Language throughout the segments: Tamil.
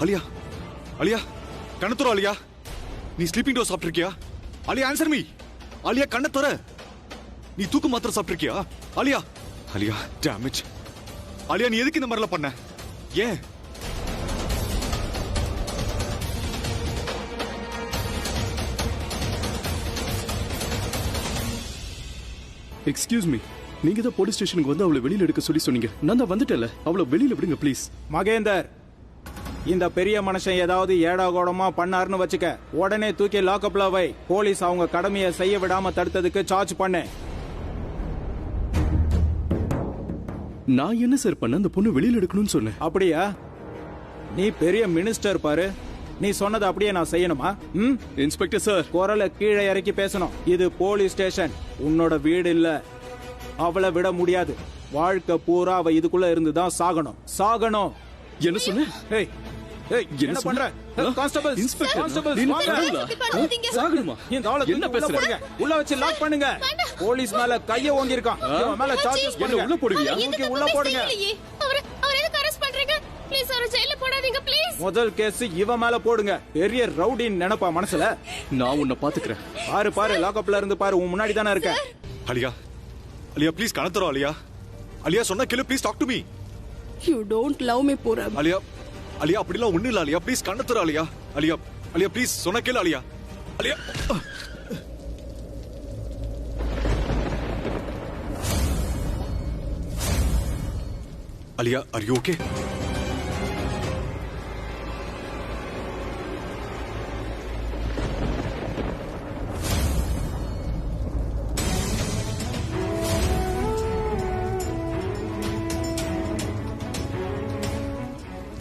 அலியா அலியா கண்ணத்துற அலியா, நீ ஸ்லீப்பிங் டோஸ் சாப்பிட்டிருக்கியா? Alia answer me. அலியா கண்ணத்துற, நீ தூக்கு மாத்திரை சாப்பிட்டிருக்கியா? அலியா அலியா டேமேஜ். அலியா நீ எதுக்கு இந்த மாதிரிலாம் பண்ண? ஏன்? எக்ஸ்கியூஸ் மீ, நீங்க தான் போலீஸ் ஸ்டேஷனுக்கு வந்து அவளை வெளியில எடுக்க சொன்னீங்க. நான் தான் வந்துட்டேன்ல, அவளை வெளியில விடுங்க ப்ளீஸ். மகேந்தர், இந்த பெரிய மனுஷன் ஏதாவது ஏடாகோடமா பண்ணாருன்னு வச்சுக்க, உடனே தூக்கி லாக்அப்ல வை. போலீஸ் அவங்க கடமையை செய்ய விடாம தடுத்ததுக்கு சார்ஜ் பண்ணு. நான் என்ன சார் பண்ண? அந்த பொண்ணு வெளியில எடுக்கணும்னு சொன்னேன். அப்படியா? நீ பெரிய மினிஸ்டர் பாரு, நீ சொன்னது அப்படியே நான் செய்யணுமா? இன்ஸ்பெக்டர் சார், குரலை கீழே இறக்கி பேசணும். இது போலீஸ் ஸ்டேஷன், உன்னோட வீடு இல்ல. அவளை விட முடியாது. வாழ்க்கை பூரா அவ இதுக்குள்ள இருந்துதான் சாகணும். சாகணும். என்ன சொன்ன? ஏய் ஏய், என்ன பண்ற? கான்ஸ்டபிள், இன்ஸ்பெக்டர், கான்ஸ்டபிள், நீ வாங்க. சாகணுமா? இந்த ஆளை என்ன தூக்கி உள்ள பேசுற? போடுங்க. உள்ள வச்சு லாக் பண்ணுங்க. போலீஸ் மேல கைய ஓங்கி இருக்கான். இவன் மேல சார்ஜஸ் என்ன பண்ணுங்க. உள்ள போடுவியா? தூக்கி உள்ள போடுங்க. அவர் எதுக்கு அரெஸ்ட் பண்றீங்க? ப்ளீஸ் அவரை ஜெயில போடாதீங்க ப்ளீஸ். முதல் கேஸ் இவன் மேல போடுங்க. பெரிய ரவுடின்னு நினைப்பா மனசுல. நான் உன்னை பாத்துக்கிறேன். பாரு பாரு, லாக்அப்ல இருந்து பாரு, உன் முன்னாடி தானே இருக்க. அலியா அலியா ப்ளீஸ் கண்ணத்துற அலியா. அலியா சொன்னா கேளு, please talk to me. You don't love me, Pooram. Alia Alia அப்படிலாம் ஒண்ணு இல்ல அலியா, ப்ளீஸ் கண்ணத்துற அலியா. அலியா அலியா ப்ளீஸ் சொன்னா கேளு அலியா. அலியா அலியா ஆர் யூ ஓகே?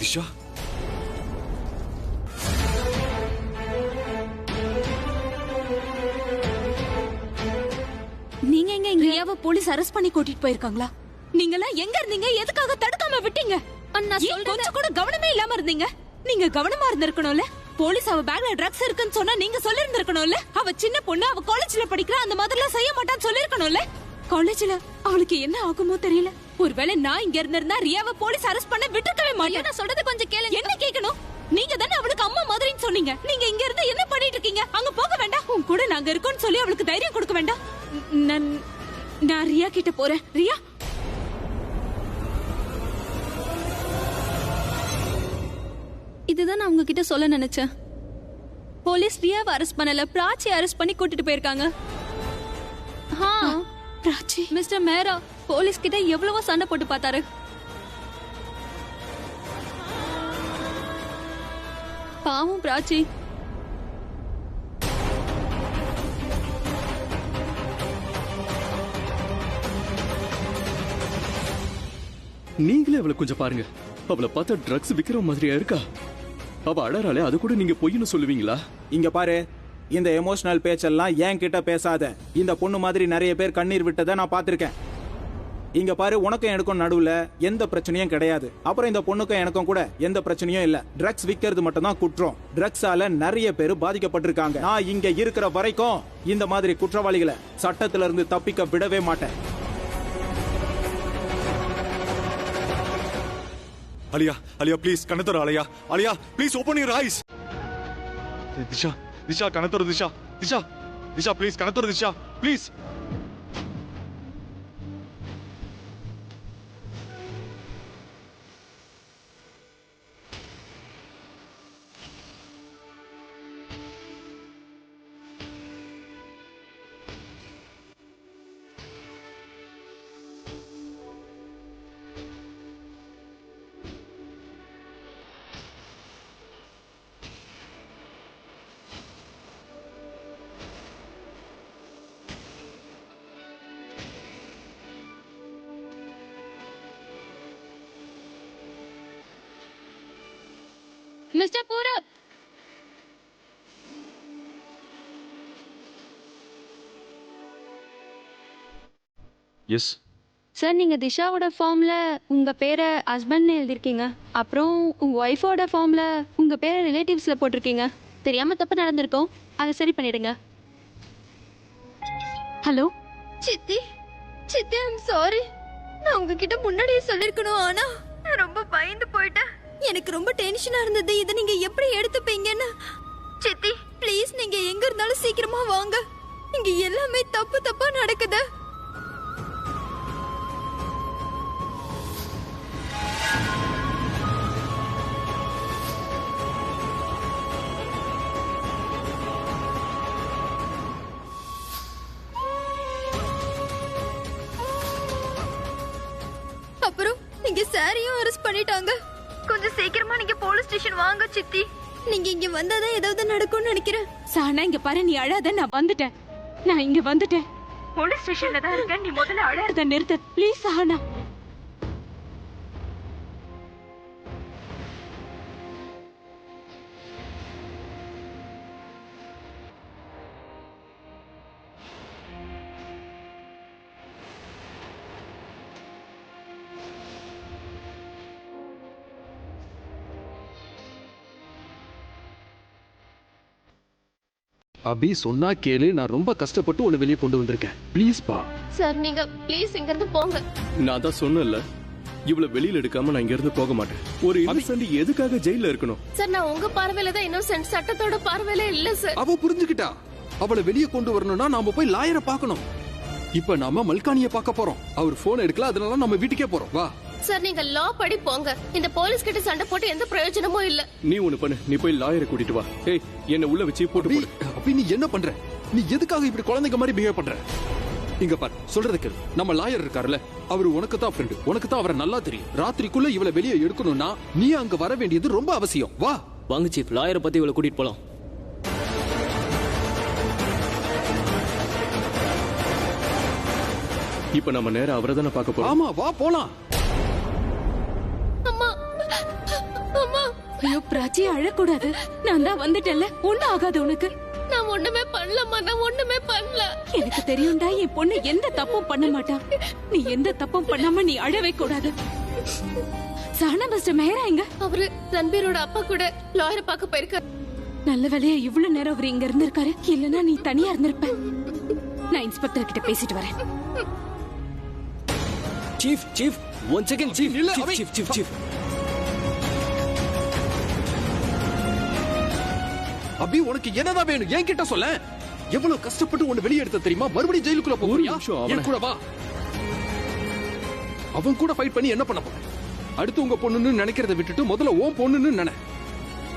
திஷா, நீங்க எங்க ரியாவை போலீஸ் அரெஸ்ட் பண்ணி கூட்டிட்டு போயிருக்காங்களா? நீங்க எல்லாம் எங்க இருந்தீங்க? எதுக்காக தடுக்காம விட்டீங்க? அண்ணா கொஞ்சம் கூட கவனமே இல்லாம இருந்தீங்க. நீங்க கவனமா இருந்திருக்கணும்ல. போலீஸ் அவ பேக்ல ட்ரக்ஸ் இருக்குன்னு சொன்னா நீங்க சொல்லி இருந்திருக்கணும்ல. அவ சின்ன பொண்ணு, அவ காலேஜ்ல படிக்கிறா, அந்த மாதிரிலாம் செய்ய மாட்டான்னு சொல்லி இருக்கணும்ல. காலேஜ்ல அவளுக்கு என்ன ஆகுமோ தெரியல. ஒருவேளை நான் இங்க இருந்திருந்தா ரியாவை போலீஸ் அரெஸ்ட் பண்ண விட்டுருக்கவே மாட்டேன். நான் சொல்றது கொஞ்சம் கேளுங்க. என்ன கேட்கணும்? நீங்க தானே அவளுக்கு அம்மா மாதிரின்னு சொன்னீங்க. நீங்க இங்க இருந்து என்ன பண்ணிட்டு இருக்கீங்க? அங்க போக வேண்டாம். உன் கூட நாங்க இருக்கோம்னு சொல்லி அவளுக்கு தைரியம் கொடுக்க வேண்டாம். நான் ரியா கிட்ட போறேன். ரியா, இதுதான் நான் உங்ககிட்ட சொல்ல நினைச்சேன். போலீஸ் ரியாவை அரெஸ்ட் பண்ணல, பிராச்சி அரெஸ்ட் பண்ணி கூட்டிட்டு போயிருக்காங்க. பிராச்சி மிஸ்டர் மேரா போலீஸ் கிட்ட எவ்வளவோ சண்டை போட்டு பார்த்தாரு. பாவம் பிராச்சி. நீங்களே அவளை கொஞ்சம் பாருங்க. அவளை பார்த்தா ட்ரக்ஸ் விக்கிற மாதிரியா இருக்கா? அவ அழறாளே, அது கூட நீங்க பொய்ன்னு சொல்லுவீங்களா? இங்க பாரு, இந்த எமோஷனல் பேச்செல்லாம் ஏன் கிட்ட பேசாத. இந்த பொண்ணு மாதிரி நிறைய பேர் கண்ணீர் விட்டதை நான் பாத்திருக்கேன். இங்க பாரு, உனக்கும் எனக்கும் நடுவுல எந்த பிரச்சனையும் கிடையாது. அப்புறம் இந்த பொண்ணுக்கும் எனக்கும் கூட எந்த பிரச்சனையும் இல்ல. ட்ரக்ஸ் விக்கிறது மட்டும் தான் குற்றம். ட்ரக்ஸால நிறைய பேர் பாதிக்கப்பட்டிருக்காங்க. நான் இங்க இருக்கிற வரைக்கும் இந்த மாதிரி குற்றவாளிகளை சட்டத்துல இருந்து தப்பிக்க விடவே மாட்டேன். அலியா அலியா ப்ளீஸ் கண்ணத்துற Alia. Alia please open your eyes. Disha Disha கண்ணத்துற திஷா. திஷா திஷா ப்ளீஸ் கண்ணத்துற Disha please. Mister Purab, yes sir, நீங்க திஷாவோட ஃபார்ம்ல உங்க பேரை ஹஸ்பண்ட்னு எழுதிருக்கீங்க. அப்புறம் உங்க ஒய்ஃபோட ஃபார்ம்ல உங்க பேரை ரிலேட்டிவ்ஸ்ல போட்டிருக்கீங்க. தெரியாம தப்பு நடந்திருக்கோம், அதை சரி பண்ணிடுங்க. ஹலோ சித்தி, சித்தி ஐம் சாரி. நான் உங்ககிட்ட முன்னாடியே சொல்லிருக்கணும். ஆனா நான் ரொம்ப பயந்து போயிட்டேன். எனக்கு ரொம்ப டென்ஷனா இருந்தது. இதை நீங்க எப்படி எடுத்துப்பீங்கன்னு. சித்தி ப்ளீஸ் நீங்க எங்க இருந்தாலும் சீக்கிரமா வாங்க. இங்க எல்லாமே தப்பு தப்பா நடக்குது. அப்புறம் நீங்க சாரியும் அரெஸ்ட் பண்ணிட்டாங்க. கொஞ்சம் சீக்கிரமா நீங்க போலீஸ் ஸ்டேஷன் வாங்க சித்தி. நீங்க இங்க வந்தாதான் ஏதாவது நடக்கும்னு நினைக்கிறேன். சானா இங்க பாரு, நீ அழாத. நான் வந்துட்டேன். நான் இங்க வந்துட்டேன். போலீஸ் ஸ்டேஷன்ல தான் இருக்கேன். நீ முதல்ல அழாத நிறுத்து ப்ளீஸ் சானா. அபி சொன்னா கேளு. நான் ரொம்ப கஷ்டப்பட்டு உன்னை வெளியே கொண்டு வந்திருக்கேன். ப்ளீஸ் பா. சார் நீங்க ப்ளீஸ் இங்க இருந்து போங்க. நான் தான் சொன்னேன்ல, இவ்வளவு வெளியில எடுக்காம நான் இங்க இருந்து போக மாட்டேன். ஒரு இன்னசென்ட் எதுக்காக ஜெயில இருக்கணும்? சார் நான் உங்க பார்வையில தான் இன்னசென்ட், சட்டத்தோட பார்வையில இல்ல சார். அவ புரிஞ்சுக்கிட்டா. அவளை வெளியே கொண்டு வரணும்னா நாம போய் லாயரை பார்க்கணும். இப்ப நாம மல்கானிய பார்க்க போறோம். அவர் போன் எடுக்கல, அதனால நம்ம வீட்டுக்கே போறோம். வா. சார் நீங்க லா படி போங்க. இந்த போலீஸ் கிட்ட சண்டை போட்டு எந்த பிரயோஜனமும் இல்ல. நீ ஒண்ணு பண்ணு, நீ போய் லாயரை கூட்டிட்டு வா. ஏய், என்ன உள்ள வச்சு போட்டு போடு. அப்ப நீ என்ன பண்ற? நீ எதுக்காக இப்படி குழந்தைங்க மாதிரி பிஹேவ் பண்ற? இங்க பாரு, சொல்றது கேளு. நம்ம லாயர் இருக்காருல்ல, அவரு உனக்கு தான் ஃப்ரெண்டு. உனக்கு தான் அவரை நல்லா தெரியும். ராத்திரிக்குள்ள இவளை வெளியே எடுக்கணும்னா நீ அங்க வர வேண்டியது ரொம்ப அவசியம். வா. வாங்க சீஃப், லாயரை பத்தி இவளை கூட்டிட்டு போலாம். இப்ப நம்ம நேரா அவரை தானே பார்க்க போறோம். ஆமா, வா போலாம். அம்மா அம்மா ஐயோ பிராச்சி அழக்கூடாது. நான் தான் வந்துட்டேன்ல, ஒண்ணும் ஆகாது உனக்கு. நான் ஒண்ணுமே பண்ணலம்மா, நான் ஒண்ணுமே பண்ணல. எனக்கு தெரியும்டா, என் பொண்ணு எந்த தப்பும் பண்ண மாட்டா. நீ எந்த தப்பும் பண்ணாம நீ அழவே கூடாது. சானா மிஸ்டர் மெஹரா எங்க? அவரு ரன்பீரோட அப்பா கூட லாயரை பார்க்க போயிருக்காரு. நல்ல வேலையா இவ்வளவு நேரம் அவர் இங்க இருந்திருக்காரு. இல்லனா நீ தனியா இருந்திருப்ப. நான் இன்ஸ்பெக்டர் கிட்ட பேசிட்டு வரேன். Chief chief 1 second chief. இல்ல, சீஃப் அவை- சீஃப் சீஃப் சீஃப். அபி, உனக்கு என்னதான் வேணும்? என்கிட்ட சொல்ல. எவ்வளவு கஷ்டப்பட்டு உன்னை வெளியே எடுத்த தெரியுமா? மறுபடியும் ஜெயிலுக்குள்ள ஒரு போறியா? நிமிஷம், அவனை- என் கூட வா. அவன் கூட ஃபைட் பண்ணி என்ன பண்ண போற? அடுத்து உங்க பொண்ணுன்னு நினைக்கிறத விட்டுட்டு முதல்ல உன் பொண்ணுன்னு நினை.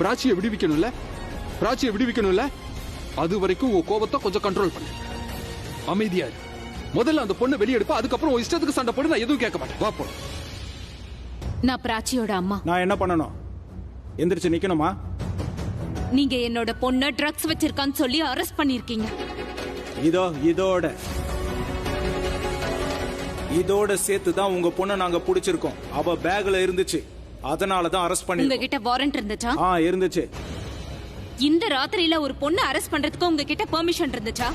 பிராச்சியை விடுவிக்கணும்ல, பிராச்சியை விடுவிக்கணும்ல. அது வரைக்கும் உன் கோபத்தை கொஞ்சம் கண்ட்ரோல் பண்ணு. அமைதியா இரு. முதல்ல அந்த பொண்ணை வெளியே எடுப்பா, அதுக்கப்புறம் உன் இஷ்டத்துக்கு சண்டை போடு. நான் எதுவும் கேட்க மாட்டேன். வா போ. நான் பிராச்சியோட அம்மா. நான் என்ன பண்ணணும்? எந்திரிச்சு நிக்கணுமா? நீங்க என்னோட பொண்ண ட்ரக்ஸ் வச்சிருக்கான்னு சொல்லி அரெஸ்ட் பண்ணிருக்கீங்க. இதோட சேர்த்து தான் உங்க பொண்ணை நாங்க புடிச்சிருக்கோம். அவ பேக்ல இருந்துச்சு, அதனால தான் அரெஸ்ட் பண்ணி. உங்ககிட்ட வாரண்ட் இருந்துச்சா? இருந்துச்சு. இந்த ராத்திரியில ஒரு பொண்ணு அரெஸ்ட் பண்றதுக்கு உங்ககிட்ட பெர்மிஷன் இருந்துச்சா?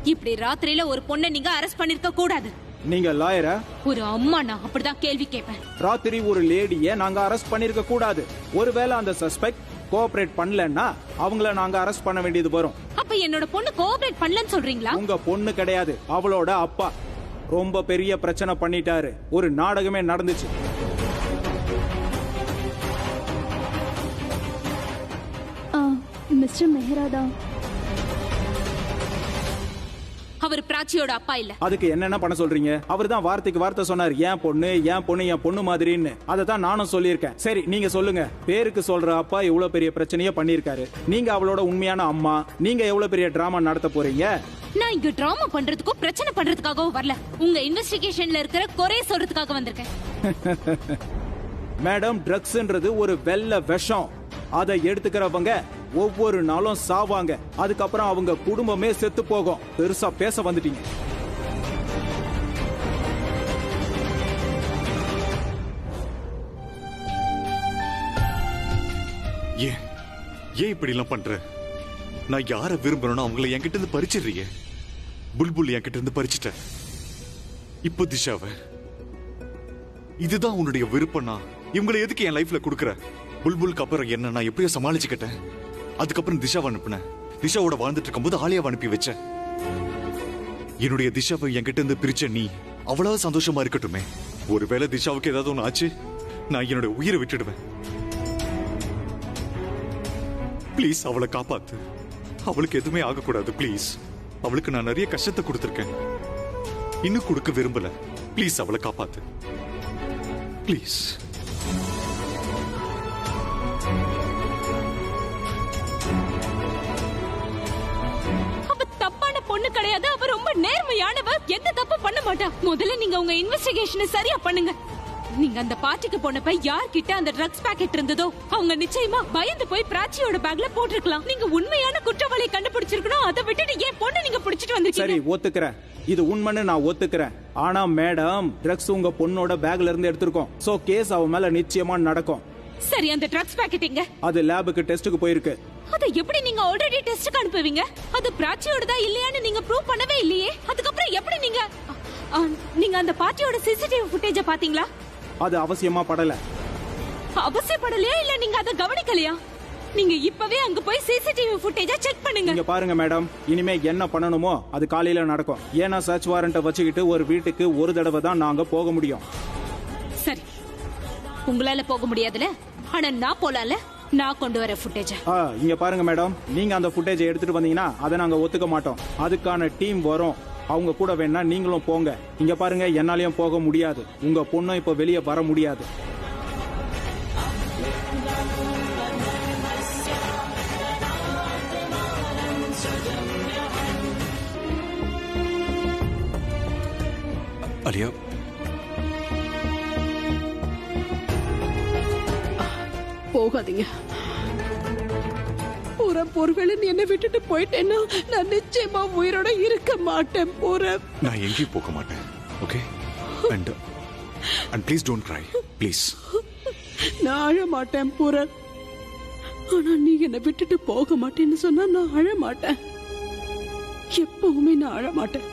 இப்படி ராத்திரியில ஒரு பொண்ணை நீங்க அரெஸ்ட் பண்ணிருக்க கூடாது. நீங்க லாயரா? ஒரு அம்மா, நான் அப்படிதான் கேள்வி கேட்பேன். ராத்திரி ஒரு லேடிய நாங்க அரெஸ்ட் பண்ணிருக்க கூடாது. ஒருவேளை அந்த சஸ்பெக்ட் கோஆபரேட் பண்ணலன்னா அவங்கள நாங்க அரெஸ்ட் பண்ண வேண்டியது வரும். அப்ப என்னோட பொண்ணு கோஆபரேட் பண்ணலன்னு சொல்றீங்களா? உங்க பொண்ணு கிடையாது, அவளோட அப்பா ரொம்ப பெரிய பிரச்சனை பண்ணிட்டாரு. ஒரு நாடகமே நடந்துச்சு. மிஸ்டர் மெஹரா தான். அவர் பிராச்சியோட அப்பா இல்ல. அதுக்கு என்னென்ன பண்ண சொல்றீங்க? அவர் தான் வார்த்தைக்கு வார்த்தை சொன்னார், என் பொண்ணு என் பொண்ணு என் பொண்ணு மாதிரின்னு. அதை தான் நானும் சொல்லியிருக்கேன். சரி, நீங்க சொல்லுங்க. பேருக்கு சொல்ற அப்பா இவ்வளவு பெரிய பிரச்சனையே பண்ணிருக்காரு. நீங்க அவளோட உண்மையான அம்மா. நீங்க எவ்வளவு பெரிய டிராமா நடத்த போறீங்க? நான் இங்க டிராமா பண்றதுக்கோ பிரச்சனை பண்றதுக்காகவும் வரல. உங்க இன்வெஸ்டிகேஷன்ல இருக்கிற குறைய சொல்றதுக்காக வந்திருக்கேன். மேடம், ட்ரக்ஸ்ன்றது ஒரு வெள்ள விஷம். அதை எடுத்துக்கிறவங்க ஒவ்வொரு நாளும் சாவாங்க. அதுக்கப்புறம் அவங்க குடும்பமே செத்து போகும். பெருசா பேச வந்துட்டீங்க. ஏன் ஏன் இப்படி எல்லாம் பண்ற? நான் யார விரும்புறேனோ அவங்கள என்கிட்ட இருந்து பறிச்சிடுறீங்க. புல்புல் என்கிட்ட இருந்து பறிச்சிட்ட. இப்போ திஷாவை. இதுதான் உன்னுடைய விருப்பம்னா இவங்களை எதுக்கு என் லைஃப்ல கொடுக்குற? புல்புலுக்கு அப்புறம் என்ன நான் எப்படியோ சமாளிச்சுக்கிட்டேன். அதுக்கப்புறம் திஷாவை அனுப்புனேன். திஷாவோட வாழ்ந்துட்டு இருக்கும்போது ஆலியாவை அனுப்பி வச்சேன். என்னுடைய திஷாவை என்கிட்ட இருந்து பிரிச்ச நீ அவ்வளவு சந்தோஷமா இருக்கட்டுமே. ஒருவேளை திஷாவுக்கு ஏதாவது ஒண்ணு ஆச்சு, நான் என்னோட உயிரை விட்டுடுவேன். ப்ளீஸ் அவளை காப்பாத்து. அவளுக்கு எதுவுமே ஆகக்கூடாது ப்ளீஸ். அவளுக்கு நான் நிறைய கஷ்டத்தை கொடுத்துருக்கேன், இன்னும் கொடுக்க விரும்பல. ப்ளீஸ் அவளை காப்பாத்து ப்ளீஸ். பொண்ணு கிடையாது, அவ ரொம்ப நேர்மையானவ, எந்த தப்பு பண்ண மாட்டா. முதல்ல நீங்க உங்க இன்வெஸ்டிகேஷனை சரியா பண்ணுங்க. நீங்க அந்த பார்ட்டிக்கு போனப்ப யார்கிட்ட அந்த ட்ரக்ஸ் பாக்கெட் இருந்ததோ அவங்க நிச்சயமா பயந்து போய் பிராச்சியோட பேக்ல போட்டுருக்கலாம். நீங்க உண்மையான குற்றவாளியை கண்டுபிடிச்சிருக்கணும். அதை விட்டுட்டு ஏன் பொண்ணு நீங்க பிடிச்சிட்டு வந்திருக்கீங்க? சரி, ஒத்துக்கிறேன், இது உண்மைன்னு நான் ஒத்துக்கிறேன். ஆனா மேடம், ட்ரக்ஸ் உங்க பொண்ணோட பேக்ல இருந்து எடுத்திருக்கோம். சோ கேஸ் அவ மேல நிச்சயமா நடக்கும். சரி, அந்த ட்ரக்ஸ் பாக்கெட் எங்க? அது லேபுக்கு டெஸ்டுக்கு போயிருக்கு. அதை எப்படி நீங்க ஆல்ரெடி டெஸ்ட்க்கு அனுப்புவீங்க? அது பிராச்சியோடதா இல்லையான்னு நீங்க ப்ரூவ் பண்ணவே இல்லையே. அதுக்கப்புறம் எப்படி நீங்க அந்த பார்ட்டியோட சிசிடிவி ஃபுட்டேஜ பாத்தீங்களா? அது அவசியமா படல. அவசியப்படலையா இல்ல நீங்க அதை கவனிக்கலையா? நீங்க இப்பவே அங்க போய் சிசிடிவி ஃபுட்டேஜ செக் பண்ணுங்க. இங்க பாருங்க மேடம், இனிமே என்ன பண்ணணுமோ அது காலையில நடக்கும். ஏன்னா சர்ச் வாரண்ட வச்சுக்கிட்டு ஒரு வீட்டுக்கு ஒரு தடவை தான் நாங்க போக முடியும். சரி, உங்களால போக முடியாதுல, ஆனா நான் போலாம்ல. நான் கொண்டு வர ஃபுட்டேஜ. இங்க பாருங்க மேடம், நீங்க அந்த ஃபுட்டேஜ எடுத்துட்டு வந்தீங்கன்னா அதை நாங்க ஒத்துக்க மாட்டோம். அதுக்கான டீம் வரும், அவங்க கூட வேணா நீங்களும் போங்க. இங்க பாருங்க, என்னாலயும் போக முடியாது. உங்க பொண்ணும் இப்ப வெளியே வர முடியாது. அலியா, போகாதீங்க. ஒருவேளை நீ என்னை விட்டுட்டு போயிட்டேன்னா நான் நிச்சயமா உயிரோட இருக்க மாட்டேன். நான் எங்கேயும் போக மாட்டேன். Okay, and please don't cry please. நான் அழ மாட்டேன் பூரன். ஆனா நீ என்னை விட்டுட்டு போக மாட்டேன்னு சொன்னா நான் அழ மாட்டேன். எப்பவுமே நான் அழ மாட்டேன்.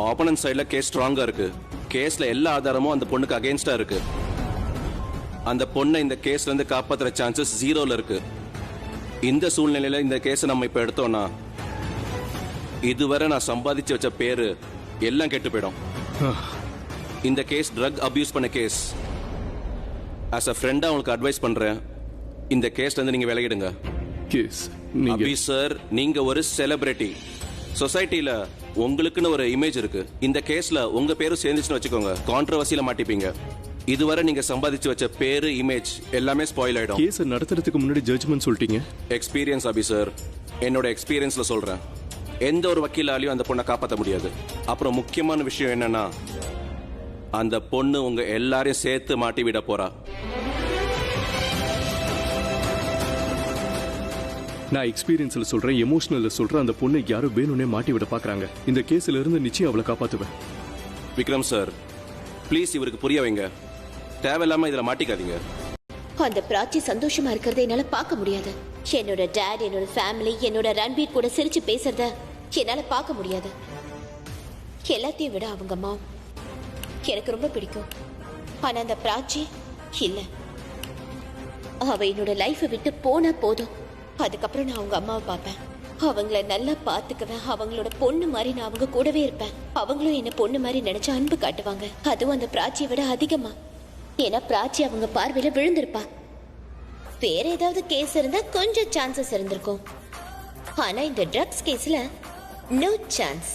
ஆப்போனன்ட் சைடுல கேஸ் ஸ்ட்ராங்கா இருக்கு. கேஸ்ல எல்லா ஆதாரமும் அந்த பொண்ணுக்கு அகைன்ஸ்டா இருக்கு. அந்த பொண்ணை இந்த கேஸ்ல இருந்து காப்பாத்துற சான்சஸ் 0ல இருக்கு. இந்த சூழ்நிலையில இந்த கேஸை நம்ம இப்ப எடுத்தோம்னா இதுவரை நான் சம்பாதிச்சு வச்ச பேரு எல்லாம் கெட்டு போயிடும். இந்த கேஸ் ட்ரக் அபியூஸ் பண்ண கேஸ். ஆஸ் அ ஃப்ரெண்டா உங்களுக்கு அட்வைஸ் பண்றேன், இந்த கேஸ்ல இருந்து நீங்க விலகிடுங்க. கேஸ் அபி சார், நீங்க ஒரு செலிபிரிட்டி. சொசைட்டில உங்களுக்குன்னு ஒரு இமேஜ் இருக்கு. இந்த கேஸ்ல உங்க பேரும் சேர்ந்துச்சுன்னு வச்சுக்கோங்க, கான்ட்ரோவர்சியில மாட்டிப்பீங்க. இதுவரை நீங்க சம்பாதிச்சு வச்ச பேரு, இமேஜ் எல்லாமே ஸ்பாயில் ஆயிடும். கேஸ் நடத்துறதுக்கு முன்னாடி ஜட்ஜ்மென்ட் சொல்லிட்டீங்க. எக்ஸ்பீரியன்ஸ் அபி சார், என்னோட எக்ஸ்பீரியன்ஸ்ல சொல்றேன், எந்த ஒரு வக்கீலாலையும் அந்த பொண்ணை காப்பாற்ற முடியாது. அப்புறம் முக்கியமான விஷயம் என்னன்னா, அந்த பொண்ணு உங்க எல்லாரையும் சேர்த்து மாட்டி விட போறா. நான் எக்ஸ்பீரியன்ஸ்ல சொல்றேன், எமோஷனல்ல சொல்றேன். அந்த பொண்ணு யாரும் வேணும்னே மாட்டி விட பாக்குறாங்க. இந்த கேஸ்ல இருந்து நிச்சயம் அவளை காப்பாத்துவேன். விக்ரம் சார், ப்ளீஸ் இவருக்கு புரிய வைங்க. தேவையில்லாம இதுல மாட்டிக்காதீங்க. அந்த பிராச்சி சந்தோஷமா இருக்கிறத என்னால பார்க்க முடியாது. என்னோட டாட், என்னோட ஃபேமிலி, என்னோட ரன்பீர் கூட சிரிச்சு பேசுறத என்னால பார்க்க முடியாது. எல்லாத்தையும் விட அவங்க அம்மா எனக்கு ரொம்ப பிடிக்கும். ஆனா அந்த பிராச்சி இல்ல. அவ என்னோட லைஃபை விட்டு போனா போதும். அதுக்கப்புறம் நான் அவங்க அம்மாவை பார்ப்பேன், அவங்கள நல்லா பாத்துக்குவேன். அவங்களோட பொண்ணு மாதிரி நான் அவங்க கூடவே இருப்பேன். அவங்களும் என்ன பொண்ணு மாதிரி நினைச்சு அன்பு காட்டுவாங்க. அதுவும் அந்த பிராச்சியை விட அதிகமா. ஏன்னா பிராச்சி அவங்க பார்வையில விழுந்திருப்பா. வேற ஏதாவது கேஸ் இருந்தா கொஞ்சம் சான்சஸ் இருந்திருக்கும். ஆனா இந்த ட்ரக்ஸ் கேஸ்ல no chance.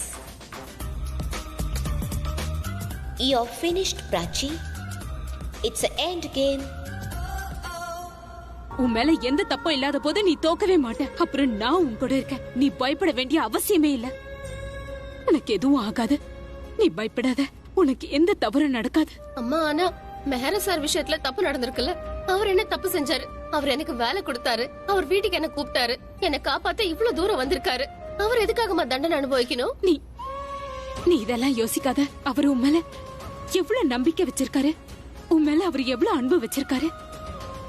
You're finished, Prachi. It's an end game. உன் மேல எந்த தப்பும் இல்லாத போது நீ தோக்கவே மாட்ட. அப்புறம் நான் உன் கூட இருக்கேன். நீ பயப்பட வேண்டிய அவசியமே இல்ல. உனக்கு எதுவும் ஆகாது. நீ பயப்படாத. உனக்கு எந்த தவறும் நடக்காது. அம்மா, ஆனா மெஹர சார் விஷயத்துல தப்பு நடந்திருக்குல்ல. அவர் என்ன தப்பு செஞ்சாரு? அவர் எனக்கு வேலை கொடுத்தாரு, அவர் வீட்டுக்கு என்ன கூப்பிட்டாரு, என்ன காப்பாத்த இவ்வளவு தூரம் வந்திருக்காரு. அவர் எதுக்காகமா தண்டனை அனுபவிக்கணும்? நீ இதெல்லாம் யோசிக்காத. அவர் உன் மேல எவ்வளவு நம்பிக்கை வச்சிருக்காரு. உன் மேல அவர் எவ்வளவு அன்பு வச்சிருக்காரு.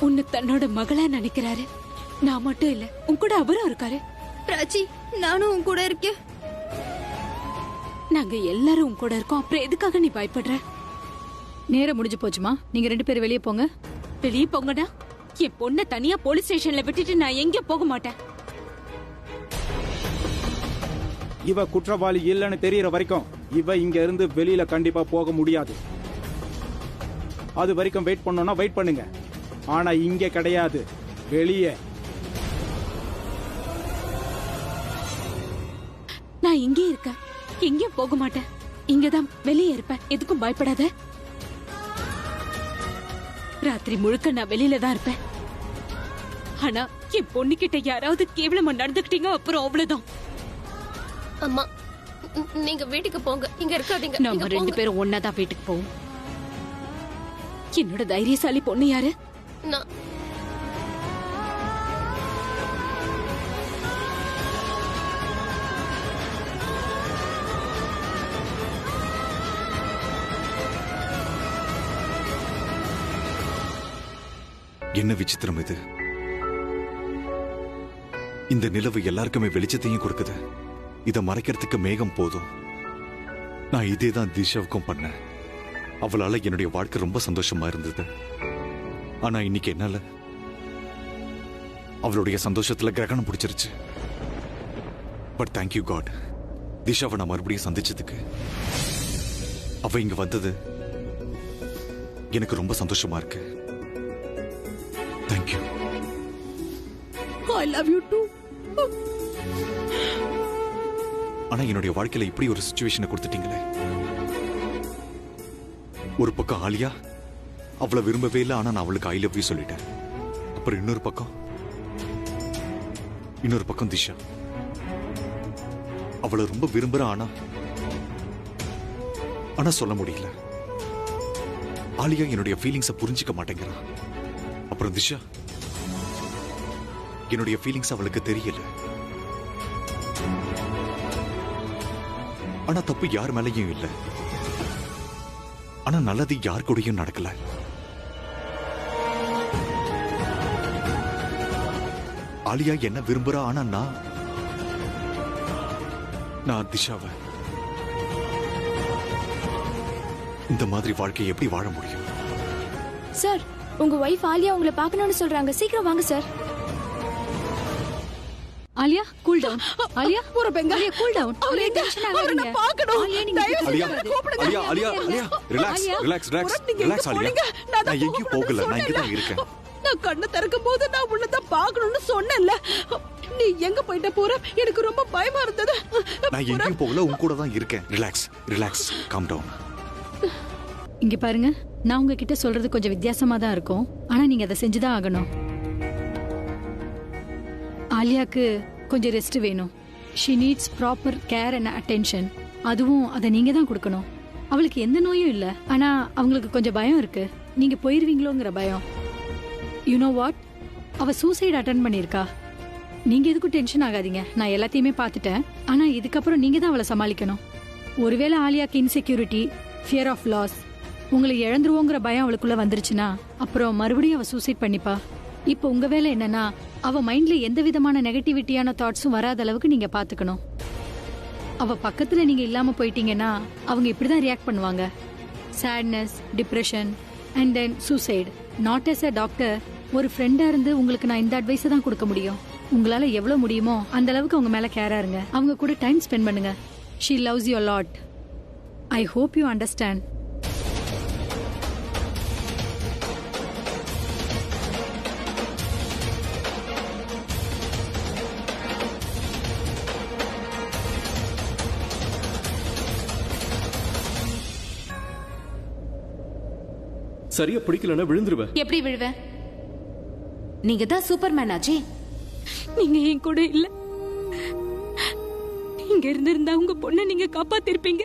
உன்னை தன்னோட மகளா நினைக்கிறாரு. நான் மட்டும் இல்ல, உன் கூட அவரும் இருக்காரு. பிராச்சி, நானும் உன் கூட இருக்கேன். நாங்க எல்லாரும் உன் கூட இருக்கோம். அப்புறம் எதுக்காக நீ பயப்படுற? நேரம் முடிஞ்சு போச்சுமா, நீங்க 2 பேரும் வெளியே போங்க. வெளியே போங்கடா. என் பொண்ணை தனியா போலீஸ் ஸ்டேஷன்ல விட்டுட்டு நான் எங்கேயும் போக மாட்டேன். இவ குற்றவாளி இல்லைன்னு தெரியற வரைக்கும் இவ இங்க இருந்து வெளியில கண்டிப்பா போக முடியாது. அது வரைக்கும் வெயிட் பண்ணோம்னா வெயிட் பண்ணுங்க. ஆனா இங்க கிடையாது, வெளியே. நான் இங்கே இருக்கேன், எங்கேயும் போக மாட்டேன். இங்கதான் வெளியே இருப்பேன். எதுக்கும் பயப்படாத. ராத்திரி முழுக்க நான் வெளியில தான் இருப்பேன். ஆனா என் பொண்ணுகிட்ட யாராவது கேவலமா நடந்துக்கிட்டீங்க அப்புறம் அவ்வளவுதான். அம்மா, நீங்க வீட்டுக்கு போங்க, இங்க இருக்காதீங்க. நம்ம 2 பேரும் ஒன்னாதான் வீட்டுக்கு போவோம். என்னோட தைரியசாலி பொண்ணு யாரு? நான் என்ன விசித்திரம் இது! இந்த நிலவு எல்லாருக்குமே வெளிச்சத்தையும் கொடுக்குது. இத மறைக்கிறதுக்கு மேகம் போதும். நான் இதேதான் திஷாவுக்கும் பண்ணேன். அவளால என்னுடைய வாழ்க்கை ரொம்ப சந்தோஷமா இருந்தது. ஆனா இன்னைக்கு என்னால அவளுடைய சந்தோஷத்துல கிரகணம் பிடிச்சிருச்சு. பட் தேங்க்யூ காட், திஷாவை நான் மறுபடியும் சந்திச்சதுக்கு. அவ இங்க வந்தது எனக்கு ரொம்ப சந்தோஷமா இருக்கு. Thank you. I love you too. ஆனா என்னுடைய வாழ்க்கையில இப்படி ஒரு சிச்சுவேஷனை கொடுத்துட்டீங்களே. ஒரு பக்கம் ஆலியா அவளை விரும்பவே இல்லை, ஆனா நான் அவளுக்கு ஐ லவ் யூ சொல்லிட்டேன். அப்புறம் இன்னொரு பக்கம் திஷா அவளை ரொம்ப விரும்புற, ஆனா சொல்ல முடியல. ஆலியா என்னுடைய ஃபீலிங்ஸை புரிஞ்சிக்க மாட்டேங்கிறா. அப்புறம் திஷா என்னுடைய ஃபீலிங்ஸ் அவளுக்கு தெரியல. ஆனா தப்பு யார் மேலையும் இல்ல. ஆனா நல்லது யார் கூடயும் நடக்கல. ஆலியா என்ன விரும்புறா, ஆனா நான் திஷாவை. இந்த மாதிரி வாழ்க்கையை எப்படி வாழ முடியும்? சார், உங்க வைஃப் ஆலியா உங்களை பார்க்கணும்னு சொல்றாங்க. சீக்கிரம் வாங்க sir. Alia, cool down. Alia, ஒரு பெங்க. Alia, cool down. அவரை டென்ஷன் அவரை ஆகாதீங்க. நான் பார்க்கணும். ஆலியா, நீங்க ஆலியா, ரிலாக்ஸ் ஆலியா. நான் எங்கேயும் போகல, நான் இங்க தான் இருக்கேன். நான் கண்ணை திறக்கும் போது நான் உன்னதான் பார்க்கணும்னு சொன்னேன்ல. நீ எங்க போயிட்ட போற? எனக்கு ரொம்ப பயமா இருந்தது. நான் எங்கேயும் போகல, உன் கூட தான் இருக்கேன். Relax, calm down. இங்க பாருங்க, நான் உங்ககிட்ட சொல்றது கொஞ்சம் வித்தியாசமா தான் இருக்கும். ஆனா நீங்க அதை செஞ்சுதான் ஆகணும். ஆலியாக்கு கொஞ்சம் ரெஸ்ட் வேணும். She needs proper care and attention. அதுவும் அதை நீங்க தான் கொடுக்கணும். அவளுக்கு எந்த நோயும் இல்லை, ஆனா அவங்களுக்கு கொஞ்சம் பயம் இருக்கு. நீங்க போயிருவீங்களோங்கிற பயம். யூ நோ வாட், அவ சூசைட் அட்டன் பண்ணிருக்கா. நீங்க எதுக்கும் டென்ஷன் ஆகாதீங்க. நான் எல்லாத்தையுமே பார்த்துட்டேன். ஆனா இதுக்கப்புறம் நீங்க தான் அவளை சமாளிக்கணும். ஒருவேளை ஆலியாக்கு இன்செக்யூரிட்டி, ஃபியர் ஆஃப் லாஸ், உங்களை இழந்துருவோங்கிற பயம் அவளுக்குள்ள வந்துருச்சுன்னா அப்புறம் மறுபடியும் அவ சூசைட் பண்ணிப்பா. இப்போ உங்க வேலை என்னன்னா, அவ மைண்ட்ல எந்த விதமான நெகட்டிவிட்டியான தாட்ஸும் வராத அளவுக்கு நீங்க பாத்துக்கணும். அவ பக்கத்துல நீங்க இல்லாம போயிட்டீங்கன்னா அவங்க இப்படிதான் ரியாக்ட் பண்ணுவாங்க. Sadness, depression and then suicide. Not as a doctor, ஒரு ஃப்ரெண்டா இருந்து உங்களுக்கு நான் இந்த அட்வைஸ் தான் கொடுக்க முடியும். உங்களால எவ்வளவு முடியுமோ அந்த அளவுக்கு அவங்க மேல கேரா இருங்க. அவங்க கூட டைம் ஸ்பெண்ட் பண்ணுங்க. She loves you a lot. I hope you understand. சரியா பிடிக்கலன்னா விழுந்துருவேன். எப்படி விழுவேன்? நீங்க தான் சூப்பர்மேன் ஆச்சே. நீங்க என் கூட இல்ல. நீங்க இருந்திருந்தா உங்க பொண்ணை நீங்க காப்பாத்திருப்பீங்க.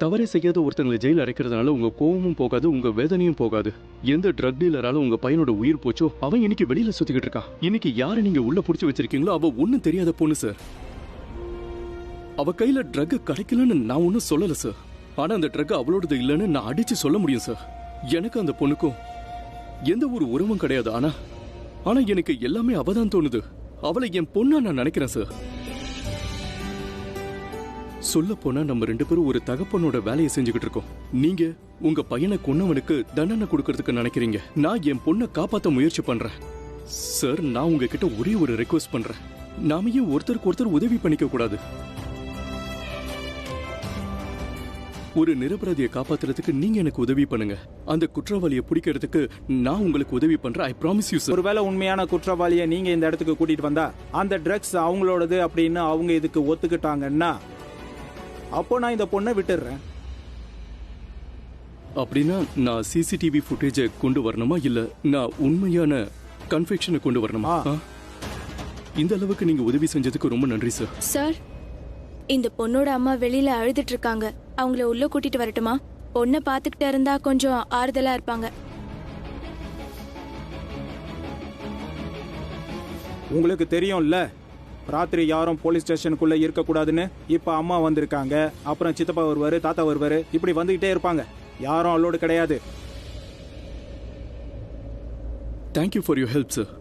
தவறே செய்யாத ஒருத்தங்களை ஜெயில் அடைக்கிறதுனால உங்க கோவமும் போகாது, உங்க வேதனையும் போகாது. எந்த ட்ரக் டீலரால உங்க பையனோட உயிர் போச்சோ அவன் இன்னைக்கு வெளியில சுத்திக்கிட்டு இருக்கான். இன்னைக்கு யாரை நீங்க உள்ள புடிச்சு வச்சிருக்கீங்களோ அவ ஒண்ணும் தெரியாத பொண்ணு சார். அவ கையில ட்ரக் கிடைக்கலன்னு நான் ஒன்னும் சொல்லல சார். ஆனா அந்த ட்ரக் அவளோடது இல்லைன்னு நான் அடிச்சு சொல்ல முடியும் சார். எனக்கு அந்த பொண்ணுக்கும் எந்த ஒரு உறவும் கிடையாது. ஆனா எனக்கு எல்லாமே அவதான் தோணுது. அவளை என் பொண்ணா நான் நினைக்கிறேன் சார். சொல்ல போனா நம்ம 2 பேரும் ஒரு தகப்பனோட வேலையை செஞ்சுக்கிட்டு இருக்கோம். நீங்க உங்க பையனை கொன்னவனுக்கு தண்டனை கொடுக்கறதுக்கு நினைக்கிறீங்க. நான் என் பொண்ணை காப்பாத்த முயற்சி பண்றேன் சார். நான் உங்ககிட்ட ஒரே ஒரு ரெக்வெஸ்ட் பண்றேன். நாம ஏன் ஒருத்தருக்கு ஒருத்தர் உதவி பண்ணிக்க கூடாது? ஒரு நிரபராதியை காப்பாத்துறதுக்கு நீங்க எனக்கு உதவி பண்ணுங்க. அந்த குற்றவாளியை பிடிக்கிறதுக்கு நான் உங்களுக்கு உதவி பண்றேன். I promise you sir. ஒருவேளை உண்மையான குற்றவாளியை நீங்க இந்த இடத்துக்கு கூட்டிட்டு வந்தா அந்த ட்ரக்ஸ் அவங்களோடது அப்படின்னு அவங்க இதுக்கு ஒத்துக்கிட்டாங்கன்னா அப்போ நான் இந்த பொண்ணை விட்டுடுறேன். அப்படின்னா நான் சிசிடிவி ஃபுட்டேஜை கொண்டு வரணுமா இல்ல நான் உண்மையான கன்ஃபெக்ஷனை கொண்டு வரணுமா? இந்த அளவுக்கு நீங்க உதவி செஞ்சதுக்கு ரொம்ப நன்றி சார். சார், இந்த பொண்ணோட அம்மா வெளியில அழுதுட்டு இருக்காங்க. அவங்கள உள்ள கூட்டிட்டு வரட்டுமா? பொண்ணை பாத்துக்கிட்டு இருந்தா கொஞ்சம் ஆறுதலா இருப்பாங்க. உங்களுக்கு தெரியும்ல ராத்திரி யாரும் போலீஸ் ஸ்டேஷனுக்குள்ள இருக்க கூடாதுன்னு. இப்ப அம்மா வந்திருக்காங்க, அப்புறம் சித்தப்பா வருவாரு, தாத்தா வருவாரு, இப்படி வந்துகிட்டே இருப்பாங்க. யாரும் அல்லோடு கிடையாது. Thank you for your help sir.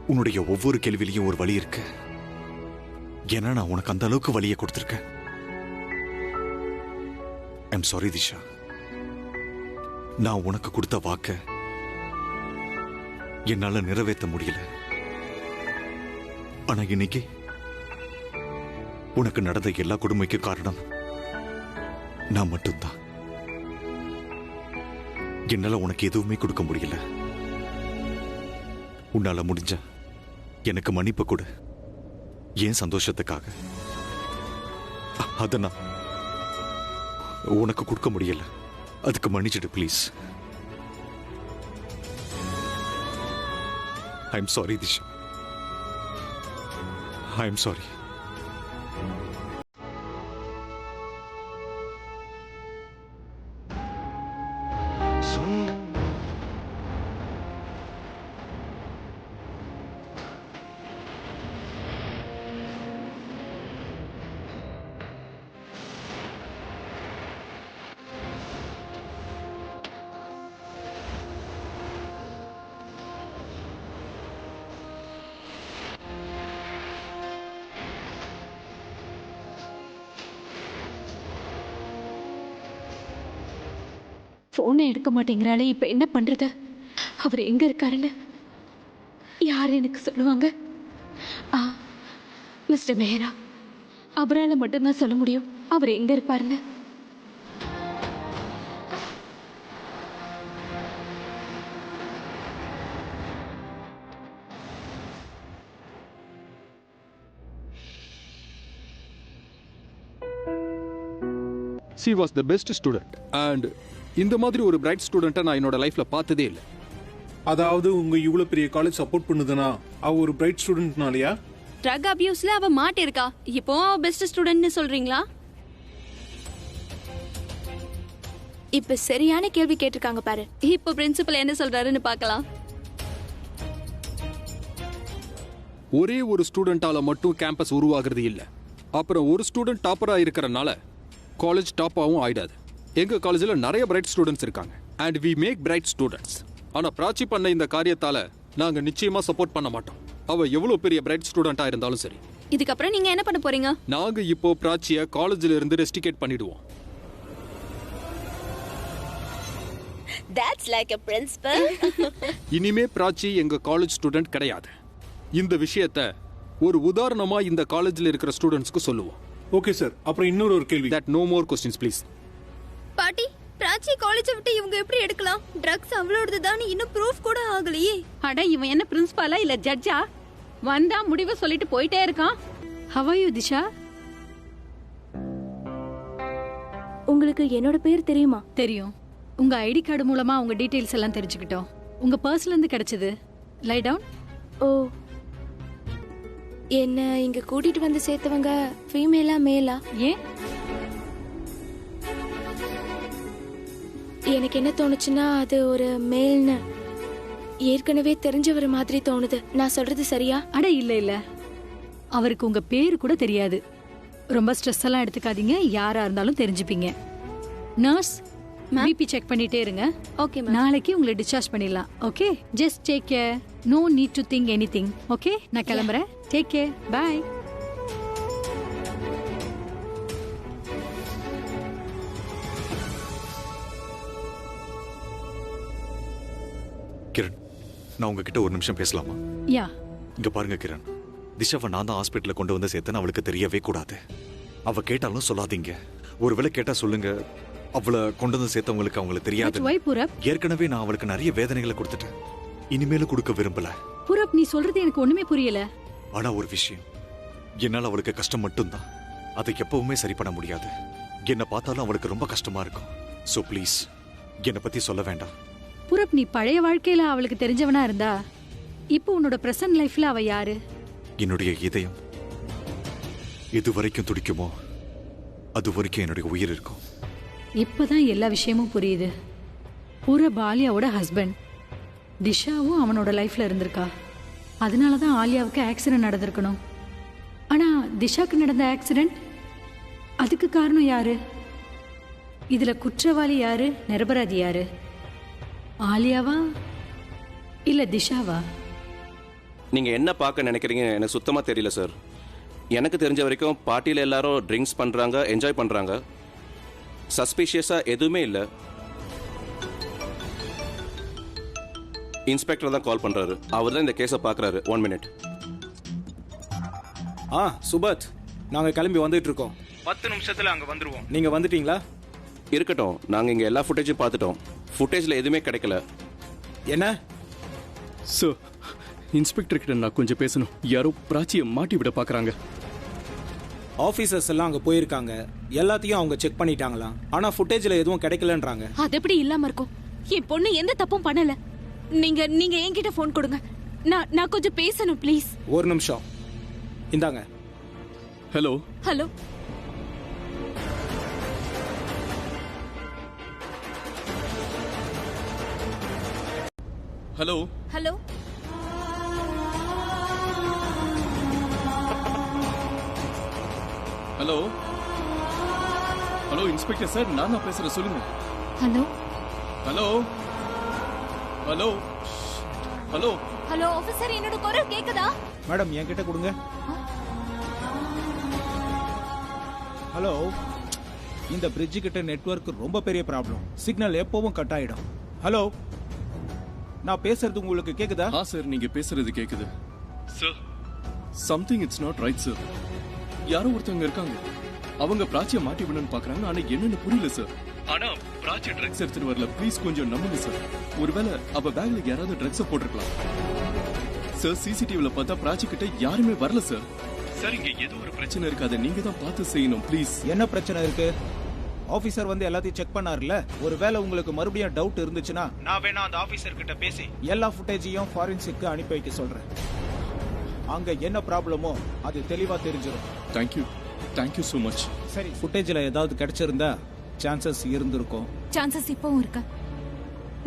உன்னுடைய ஒவ்வொரு கேள்வியிலையும் ஒரு வழி இருக்கு. ஏன்னா நான் உனக்கு அந்த அளவுக்கு வழியை கொடுத்திருக்கேன். I'm sorry Disha. நான் உனக்கு கொடுத்த வாக்க என்னால நிறைவேற்ற முடியல. ஆனா இன்னைக்கு உனக்கு நடந்த எல்லா கொடுமைக்கு காரணம் நான் மட்டும்தான். என்னால உனக்கு எதுவுமே கொடுக்க முடியல. உன்னால முடிஞ்ச எனக்கு மன்னிப்பு கொடு. ஏன் சந்தோஷத்துக்காக அத நான் உனக்கு கொடுக்க முடியல. அதுக்கு மன்னிச்சிடு please. I am sorry Disha. I am sorry. போனை எடுக்க மாட்டேங்கிறாளே, இப்ப என்ன பண்றது? அவர் எங்க இருக்காருன்னு யார் எனக்கு சொல்லுவாங்க? மிஸ்டர் மெஹரா, அவரால் மட்டும்தான் சொல்ல முடியும் அவர் எங்க இருப்பாருன்னு. She was the best student and இந்த மாதிரி ஒரு பிரைட் ஸ்டூடெண்ட்டை நான் என்னோட லைஃப்ல பார்த்ததே இல்லை. அதாவது உங்க இவ்வளவு பெரிய காலேஜ் சப்போர்ட் பண்ணுதுன்னா அவ ஒரு பிரைட் ஸ்டூடெண்ட்னாலயா? ட்ரக் அபியூஸ்ல அவ மாட்டிருக்கா, இப்போ அவ பெஸ்ட் ஸ்டூடெண்ட்னு சொல்றீங்களா? இப்ப சரியான கேள்வி கேட்டிருக்காங்க பாரு. இப்போ பிரின்சிபல் என்ன சொல்றாருன்னு பார்க்கலாம். ஒரே ஒரு ஸ்டூடெண்டால மட்டும் கேம்பஸ் உருவாகிறது இல்ல. அப்புறம் ஒரு ஸ்டூடெண்ட் டாப்பரா இருக்கறனால காலேஜ் டாப்பாவும் ஆயிடாது. எங்க காலேஜ்ல நிறைய பிரைட் ஸ்டூடெண்ட்ஸ் இருக்காங்க and we make bright students. ஆனா பிராச்சி பண்ண இந்த காரியத்தால நாங்க நிச்சயமா சப்போர்ட் பண்ண மாட்டோம். அவ எவ்வளவு பெரிய பிரைட் ஸ்டூடெண்டா இருந்தாலும் சரி. இதுக்கப்புறம் நீங்க என்ன பண்ண போறீங்க? நாங்க இப்போ பிராச்சிய காலேஜ்ல இருந்து ரெஸ்டிகேட் பண்ணிடுவோம். That's like a principal. இனிமே பிராச்சி எங்க காலேஜ் ஸ்டூடெண்ட் கிடையாது. இந்த விஷயத்தை ஒரு உதாரணமா இந்த காலேஜ்ல இருக்கிற ஸ்டூடெண்ட்ஸ்க்கு சொல்லுவோம். Okay sir. அப்புறம் இன்னொரு கேள்வி. That no more questions please. பாட்டி, பிராச்சி காலேஜை விட்டு இவங்க எப்படி எடுக்கலாம்? ட்ரக்ஸ் அவளோடதுதான், இன்னும் ப்ரூஃப் கூட ஆகலையே. அட, இவன் என்ன பிரின்சிபாலா இல்ல ஜட்ஜா? வந்தா முடிவை சொல்லிட்டு போயிட்டே இருக்கான். How are you, Disha? உங்களுக்கு என்னோட பேர் தெரியுமா? தெரியும். உங்க ஐடி கார்டு மூலமா உங்க டீடைல்ஸ் எல்லாம் தெரிஞ்சுக்கிட்டோம். உங்க பர்ஸ்ல இருந்து கிடைச்சது. லை டவுன். ஓ, என்ன இங்க கூட்டிட்டு வந்து சேர்த்தவங்க ஃபீமேலா மேலா? ஏன் எனக்கு என்ன தோணுச்சுன்னா அது ஒரு மேல்னு ஏற்கனவே தெரிஞ்சவர் மாதிரி தோணுது. நான் சொல்றது சரியா? அட இல்ல இல்ல, அவருக்கு உங்க பேரு கூட தெரியாது. ரொம்ப ஸ்ட்ரெஸ் எல்லாம் எடுத்துக்காதீங்க, யாரா இருந்தாலும் தெரிஞ்சுப்பீங்க. நர்ஸ், பிபி செக் பண்ணிட்டே இருங்க. ஓகே நாளைக்கு உங்களை டிஸ்சார்ஜ் பண்ணிடலாம். Okay, just take care. No need to think anything. Okay, நான் கிளம்புறேன். Take care. பை. கிரண், நான் உங்ககிட்ட ஒரு நிமிஷம் பேசலாமா? யா. இங்க பாருங்க கிரண், திஷாவை நான் தான் ஹாஸ்பிட்டல்ல கொண்டு வந்து சேர்த்தேன்னு அவளுக்கு தெரியவே கூடாது. அவ கேட்டாலும் சொல்லாதீங்க. ஒருவேளை கேட்டா சொல்லுங்க, அவளை கொண்டு வந்து சேர்த்தவங்களுக்கு அவங்களுக்கு தெரியாது. Why, புரப்? ஏற்கனவே நான் அவளுக்கு நிறைய வேதனைகளை கொடுத்துட்டேன், இனிமேலும் கொடுக்க விரும்பல. புரப், நீ சொல்றது எனக்கு ஒண்ணுமே புரியல. ஆனா ஒரு விஷயம், என்னால அவளுக்கு கஷ்டம் மட்டும்தான், அதை எப்பவுமே சரி பண்ண முடியாது. என்ன பார்த்தாலும் அவளுக்கு ரொம்ப கஷ்டமா இருக்கும். சோ ப்ளீஸ் என்னை பத்தி சொல்ல வேண்டாம். புரப், நீ பழைய வாழ்க்கையில அவளுக்கு தெரிஞ்சவனா இருந்தா இப்போ உன்னோட பிரசன்ட் லைஃப்ல அவ யாரு? என்னுடைய இதயம் எது வரைக்கும் துடிக்குமோ அது வரைக்கும் என்னுடைய உயிர் இருக்கும். இப்பதான் எல்லா விஷயமும் புரியுது. புரப் ஆலியாவோட ஹஸ்பண்ட், திஷாவும் அவனோட லைஃப்ல இருந்திருக்கா. அதனாலதான் ஆலியாவுக்கு ஆக்சிடென்ட் நடந்திருக்கணும். ஆனா திஷாக்கு நடந்த ஆக்சிடென்ட், அதுக்கு காரணம் யாரு? இதுல குற்றவாளி யாரு, நிரபராதி யாரு? ஆலியாவா இல்ல திஷாவா? நீங்க என்ன பார்க்க நினைக்கிறீங்க எனக்கு சுத்தமா தெரியல சார். எனக்கு தெரிஞ்ச வரைக்கும் பார்ட்டியில எல்லாரும் ட்ரிங்க்ஸ் பண்றாங்க, என்ஜாய் பண்றாங்க. சஸ்பிஷியஸா எதுவுமே இல்ல. இன்ஸ்பெக்டர் தான் கால் பண்றாரு. அவர் தான் இந்த கேஸை பார்க்கறாரு. 1 minute. சுபத், நாங்க கிளம்பி வந்துட்டு இருக்கோம். 10 நிமிஷத்துல அங்க வந்துருவோம். நீங்க வந்துட்டீங்களா? இருக்கட்டும், நாங்க இங்க எல்லா ஃபுட்டேஜும் பார்த்துட்டோம். ஃபுட்டேஜ்ல எதுவுமே கிடைக்கல. என்ன சார், இன்ஸ்பெக்டர் கிட்ட நான் கொஞ்சம் பேசணும். யாரோ பிராச்சியை மாட்டி விட பாக்குறாங்க. ஆபீசர்ஸ் எல்லாம் அங்க போயிருக்காங்க, எல்லாத்தையும் அவங்க செக் பண்ணிட்டாங்களாம். ஆனா ஃபுட்டேஜ்ல எதுவும் கிடைக்கலன்றாங்க. அது எப்படி இல்லாம இருக்கும்? என் பொண்ணு எந்த தப்பும் பண்ணல. நீங்க நீங்க என்கிட்ட போன் கொடுங்க. நான் கொஞ்சம் பேசணும் ப்ளீஸ். ஒரு நிமிஷம், இந்தாங்க. Hello hello. Hello hello. Hello hello inspector sir, நான் தான் பேசுறேன், சொல்லுங்க. Hello hello hello hello hello officer, என்னோட குரல் கேக்குதா? மேடம் என்கிட்ட கொடுங்க. ஹலோ, இந்த பிரிட்ஜ் கிட்ட நெட்வொர்க் ரொம்ப பெரிய ப்ராப்ளம். சிக்னல் எப்பவும் கட் ஆயிடும். ஹலோ, நான் பேசுறது உங்களுக்கு கேக்குதா? சார், நீங்க பேசுறது கேக்குது sir. Something it's not right sir. யாரோ ஒருத்தவங்க இருக்காங்க, அவங்க பிராச்சியை மாட்டி விடணும்னு பாக்குறாங்க. ஆனா என்னன்னு புரியல சார். ஆனா பிராச்சி ட்ரக்ஸ் எடுத்துட்டு வரல. ப்ளீஸ் கொஞ்சம் நம்புங்க சார். ஒருவேளை அவ பேக்ல யாராவது ட்ரக்ஸ போட்டிருக்கலாம் சார். சிசிடிவில பார்த்தா பிராச்சி கிட்ட யாருமே வரல சார். சார், இங்க ஏதோ ஒரு பிரச்சனை இருக்கு, அதை நீங்க தான் பார்த்து செய்யணும் ப்ளீஸ். என்ன பிரச்சனை இருக்கு? ஆபீசர் வந்து எல்லாத்தையும் செக் பண்ணாருல. ஒருவேளை உங்களுக்கு மறுபடியும் டவுட் இருந்துச்சுன்னா நான் வேணா அந்த ஆபீசர் கிட்ட பேசி எல்லா ஃபுட்டேஜையும் ஃபாரன்சிக்கு அனுப்பி வைக்க சொல்றேன். அங்க என்ன ப்ராப்ளமோ அது தெளிவா தெரிஞ்சிடும். Thank you so much. சரி, ஃபுட்டேஜ்ல ஏதாவது கிடைச்சிருந்தா சான்சஸ் இருந்திருக்கும். சான்சஸ் இப்பவும் இருக்கு.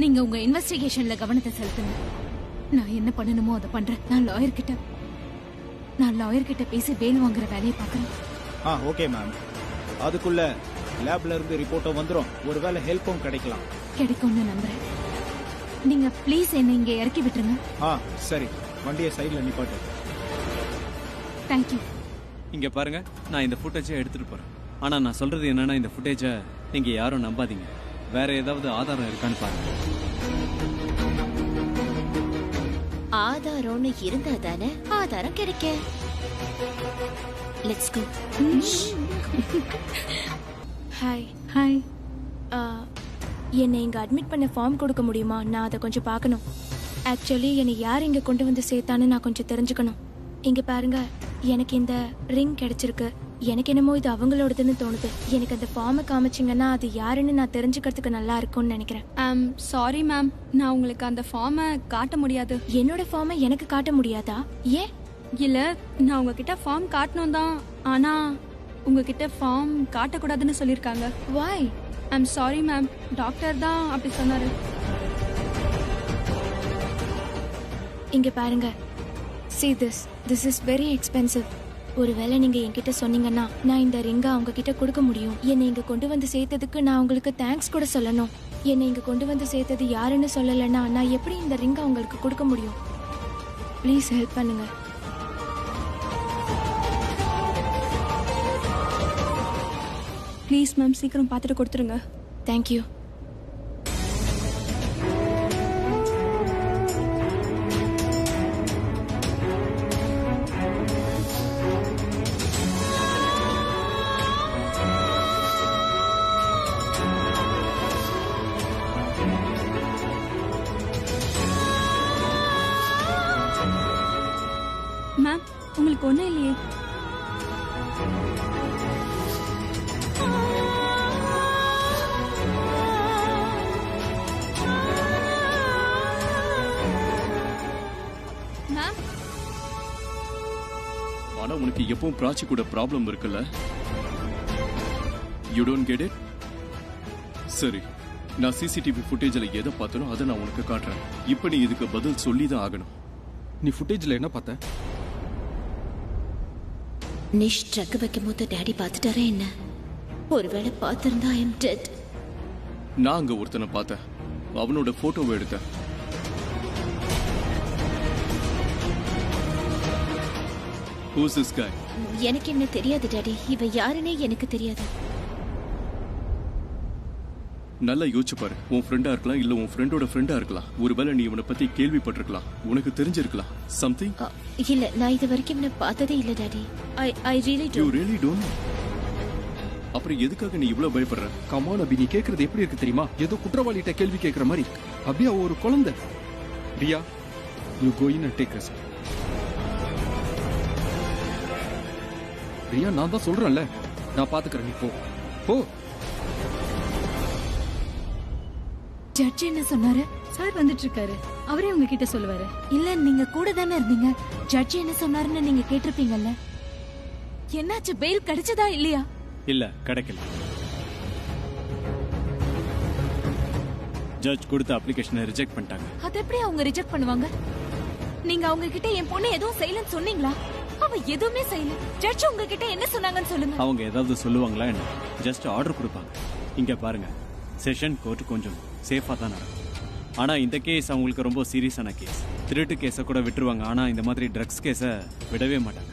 நீங்க உங்க இன்வெஸ்டிகேஷன்ல கவனத்தை செலுத்துங்க. நான் என்ன பண்ணணுமோ அதை பண்றேன். நான் லாயர் கிட்ட பேசி பேல் வாங்குற வேலையை பார்க்கறேன். Okay ma'am. அதுக்குள்ள லேப்ல இருந்து ரிப்போர்ட்டும் வந்துரும். ஒருவேளை ஹெல்ப்பும் கிடைக்கும்னு நம்புறேன். நீங்க ப்ளீஸ் என்ன இங்க இறக்கி விட்டுருங்க. சரி, வண்டியை சைடுல நிப்பாட்டு. தேங்க்யூ. இங்க பாருங்க, நான் இந்த ஃபுட்டேஜை எடுத்துட்டு போறேன். ஆனா நான் சொல்றது என்னன்னா, இந்த ஃபுட்டேஜை நீங்க யாரும் நம்பாதீங்க. வேற ஏதாவது ஆதாரம் இருக்கான்னு பாருங்க. ஆதாரம்னு இருந்தா தானே ஆதாரம் கிடைக்க. Let's go. ஹாய். ஹாய். என்னை இங்க அட்மிட் பண்ண ஃபார்ம் கொடுக்க முடியுமா? நான் அதை கொஞ்சம் பார்க்கணும். ஆக்சுவலி என்னை யார் இங்க கொண்டு வந்து சேர்த்தான்னு நான் கொஞ்சம் தெரிஞ்சுக்கணும். இங்க பாருங்க, எனக்கு இந்த ரிங் கிடைச்சிருக்கு. எனக்கு என்னமோ இது அவங்களோடதுன்னு தோணுது. எனக்கு அந்த ஃபார்மை காமிச்சிங்கன்னா அது யாருன்னு நான் தெரிஞ்சுக்கிறதுக்கு நல்லா இருக்கும்னு நினைக்கிறேன். சாரி மேம், நான் உங்களுக்கு அந்த ஃபார்மை காட்ட முடியாது. என்னோட ஃபார்மை எனக்கு காட்ட முடியாதா? ஏன்? இல்ல, நான் உங்ககிட்ட ஃபார்ம் காட்டணும் தான். ஆனா உங்ககிட்ட ஃபார்ம் காட்டக்கூடாதுன்னு சொல்லியிருக்காங்க. வாய்? ஐம் சாரி மேம், டாக்டர் தான் அப்படி சொன்னாரு. இங்க பாருங்க, see this is very expensive. ஒருவேளை நீங்க என்கிட்ட சொன்னீங்கன்னா நான் இந்த ரிங்கை அவங்க கிட்ட கொடுக்க முடியும். என்னை இங்க கொண்டு வந்து சேர்த்ததுக்கு நான் உங்களுக்கு தேங்க்ஸ் கூட சொல்லணும். என்னை இங்க கொண்டு வந்து சேர்த்தது யாருன்னு சொல்லலைன்னா நான் எப்படி இந்த ரிங்கை அவங்களுக்கு கொடுக்க முடியும்? ப்ளீஸ் ஹெல்ப் பண்ணுங்க. ப்ளீஸ் மேம், சீக்கிரம் பார்த்துட்டு கொடுத்துருங்க. தேங்க்யூ. மேம், உங்களுக்கு ஒன்றும் இல்லையே? மேம், ஆனா உனக்கு எப்பவும் பிராச்சி கூட ப்ராப்ளம் இருக்குல்ல? You don't get it? சரி, நான் சிசிடிவி ஃபுட்டேஜ்ல எதை பார்த்தனோ அதை நான் உனக்கு காட்டுறேன். இப்போ நீ இதுக்கு பதில் சொல்லி தான் ஆகணும். நீ ஃபுட்டேஜ்ல என்ன பார்த்த? நிஷ் ட்ரக் வைக்கும் போது டாடி பார்த்துட்டாரா என்ன? ஒருவேளை பார்த்திருந்தா ஐ எம் டெட். நான் அங்க ஒருத்தனை பார்த்தேன், அவனோட போட்டோவை எடுத்தேன். Who's this guy? எனக்கு என்ன தெரியாது டாடி, இவ யாருன்னே எனக்கு தெரியாது. நல்லா யோசிச்சு பாரு. உன் ஃப்ரெண்டா இருக்கலாம், இல்ல உன் ஃப்ரெண்டோட ஃப்ரெண்டா இருக்கலாம். ஒருவேளை நீ இவனை பத்தி கேள்விப்பட்டிருக்கலாம், உனக்கு தெரிஞ்சிருக்கலாம். சம்திங்? இல்ல, நான் இது வரைக்கும் இவனை பார்த்ததே இல்ல daddy. I really don't. You really don't? அப்புறம் எதுக்காக நீ இவ்வளவு பயப்படுற? கமான் அபி, நீ கேக்குறது எப்படி இருக்கு தெரியுமா? ஏதோ குற்றவாளிகிட்ட கேள்வி கேட்கிற மாதிரி. அபியா ஒரு குழந்தை. Riya, you go in and take rest. Riya, நான் தான் சொல்றேன்ல, நான் பாத்துக்கிறேன், நீ போ போ. ஜட்ஜ் என்ன சொன்னாரு? சார் வந்துட்டு இருக்காரு, அவரே உங்ககிட்ட சொல்லுவாரு. இல்ல, நீங்க கூட தானே இருந்தீங்க. ஜட்ஜ் என்ன சொன்னாருன்னு நீங்க கேட்டிருப்பீங்கல்ல. என்னாச்சு, பெயில் கிடைச்சதா இல்லையா? இல்ல, கிடைக்கல. ஜட்ஜ் கொடுத்த அப்ளிகேஷனை ரிஜெக்ட் பண்ணிட்டாங்க. அது எப்படி அவங்க ரிஜெக்ட் பண்ணுவாங்க? நீங்க அவங்க கிட்ட என் பொண்ணு எதுவும் செய்யலன்னு சொன்னீங்களா? அவ எதுவுமே செய்யல. ஜட்ஜ் உங்ககிட்ட என்ன சொன்னாங்கன்னு சொல்லுங்க. அவங்க ஏதாவது சொல்லுவாங்களா என்ன? ஜஸ்ட் ஆர்டர் கொடுப்பாங்க. இங்க பாருங்க, செஷன் கோர்ட் கொஞ்சம் சேஃபா தான் நடக்கும். ஆனா இந்த கேஸ் அவங்களுக்கு ரொம்ப சீரியஸான கேஸ். திருட்டு கேஸை கூட விட்டுருவாங்க, ஆனா இந்த மாதிரி ட்ரக்ஸ் கேஸை விடவே மாட்டாங்க.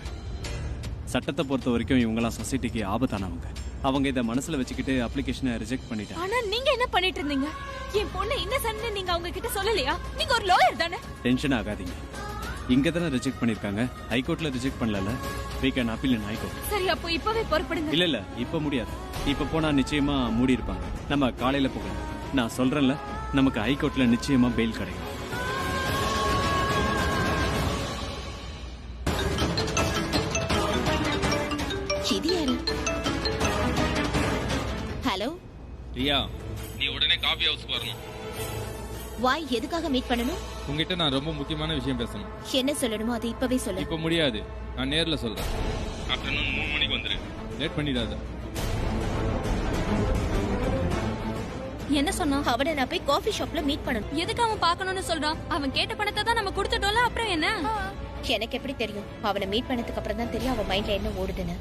சட்டத்தை பொறுத்த வரைக்கும் இவங்கெல்லாம் சொசைட்டிக்கு ஆபத்தானவங்க. அவங்க இதை மனசுல வச்சுக்கிட்டு அப்ளிகேஷனை ரிஜெக்ட் பண்ணிட்டாங்க. ஆனா நீங்க என்ன பண்ணிட்டு இருந்தீங்க? என் பொண்ணு இன்னசென்ட்னு நீங்க அவங்க கிட்ட சொல்லலையா? நீங்க ஒரு லாயர் தானே. டென்ஷன் ஆகாதீங்க. இங்க தானே ரிஜெக்ட் பண்ணிருக்காங்க, ஹைகோர்ட்ல ரிஜெக்ட் பண்ணல. we can appeal in high court. சரி, அப்போ இப்பவே புறப்படுங்க. இல்ல இப்ப முடியாது. இப்ப போனா நிச்சயமா மூடி இருப்பாங்க. நம்ம காலையில போகலாம். நான் சொல்றேன்ல, நமக்கு ஹைகோர்ட்ல நிச்சயமா பெயில் கிடைக்கும். இது யாரு? ஹலோ ரியா, நீ உடனே காஃபி ஹவுஸ்க்கு வரணும். வாய் எதுக்காக மீட் பண்ணணும்? உங்ககிட்ட நான் ரொம்ப முக்கியமான விஷயம் பேசணும். என்ன சொல்லணுமோ அதை இப்பவே சொல்லு. இப்ப முடியாது, நான் நேர்ல சொல்றேன். ஆஃப்டர்நூன் 3 மணிக்கு வந்துரு. லேட் பண்ணிடாத. என்ன சொன்னா? அவனை நான் போய் காஃபி ஷாப்ல மீட் பண்ணணும். எதுக்கு அவன் பார்க்கணும்னு சொல்றான்? அவன் கேட்ட பணத்தை தான் நம்ம கொடுத்துட்டோம்ல, அப்புறம் என்ன? எனக்கு எப்படி தெரியும்? அவனை மீட் பண்ணதுக்கு அப்புறம் தான் தெரியும் அவன் மைண்ட்ல என்ன ஓடுதுன்னு.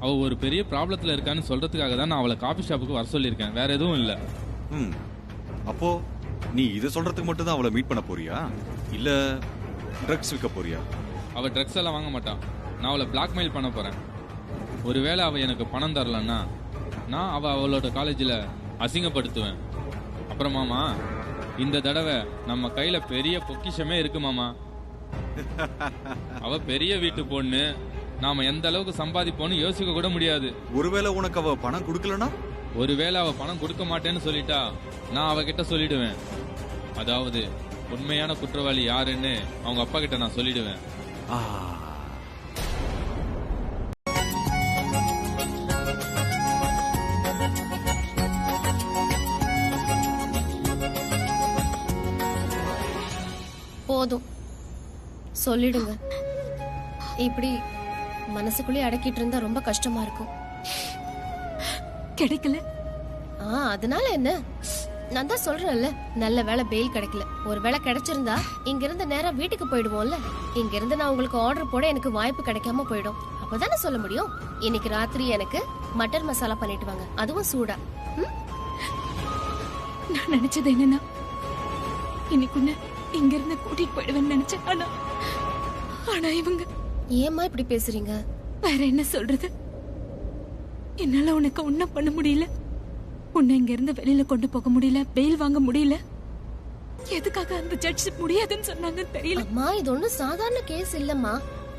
அவ ஒரு பெரிய ப்ராப்ளத்துல இருக்கான்னு சொல்றதுக்காக தான் நான் அவளை காஃபி ஷாப்புக்கு வர சொல்லியிருக்கேன், வேற எதுவும் இல்ல. அப்போ நீ இதை சொல்றதுக்கு மட்டும் தான் அவளை மீட் பண்ண போறியா, இல்ல ட்ரக்ஸ் விற்க போறியா? அவ ட்ரக்ஸ் எல்லாம் வாங்க மாட்டான். நான் அவளை பிளாக்மெயில் பண்ண போறேன். ஒருவேளை அவ எனக்கு பணம் தரலன்னா நான் அவளோட காலேஜில் அசிங்கப்படுத்துவேன். அப்புறம் மாமா, இந்த தடவை நம்ம கையில பெரிய பொக்கிஷமே இருக்கு மாமா. அவ பெரிய வீட்டு பொண்ணு, நாம எந்த அளவுக்கு சம்பாதிப்போன்னு யோசிக்க கூட முடியாது. ஒருவேளை உனக்கு அவ பணம் கொடுக்கலனா? ஒருவேளை அவ பணம் கொடுக்க மாட்டேன்னு சொல்லிட்டா நான் அவகிட்ட சொல்லிடுவேன். அதாவது உண்மையான குற்றவாளி யாருன்னு அவங்க அப்பா கிட்ட நான் சொல்லிடுவேன். போதும், சொல்லிடுங்க. இப்படி மனசுக்குள்ளே அடக்கிட்டு இருந்தா ரொம்ப கஷ்டமா இருக்கும். கிடைக்கல. அதனால என்ன? நான் தான் சொல்றேன்ல, நல்ல வேளை பெயில் கிடைக்கல. ஒரு வேளை கிடைச்சிருந்தா இங்க இருந்து நேரா வீட்டுக்கு போயிடுவோம்ல. இங்க இருந்து நான் உங்களுக்கு ஆர்டர் போட எனக்கு வாய்ப்பு கிடைக்காம போயிடும். அப்பதானே சொல்ல முடியும். இன்னைக்கு ராத்திரி எனக்கு மட்டன் மசாலா பண்ணிட்டு வாங்க, அதுவும் சூடா. நான் நினைச்சது என்னன்னா, இன்னைக்குன்னு இங்க இருந்து கூட்டிட்டு போயிடுவேன்னு நினைச்சேன். ஆனா இவங்க. ஏம்மா இப்படி பேசுறீங்க? வேற என்ன சொல்றது? என்னால உனக்கு ஒண்ணும் பண்ண முடியல. உன்னை இங்க இருந்து வெளியில கொண்டு போக முடியல, பெயில் வாங்க முடியல. எதுக்காக அந்த ஜட்ஜ் முடியாதுன்னு சொன்னாங்க தெரியல. அம்மா, இது ஒண்ணும் சாதாரண கேஸ் இல்லம்மா.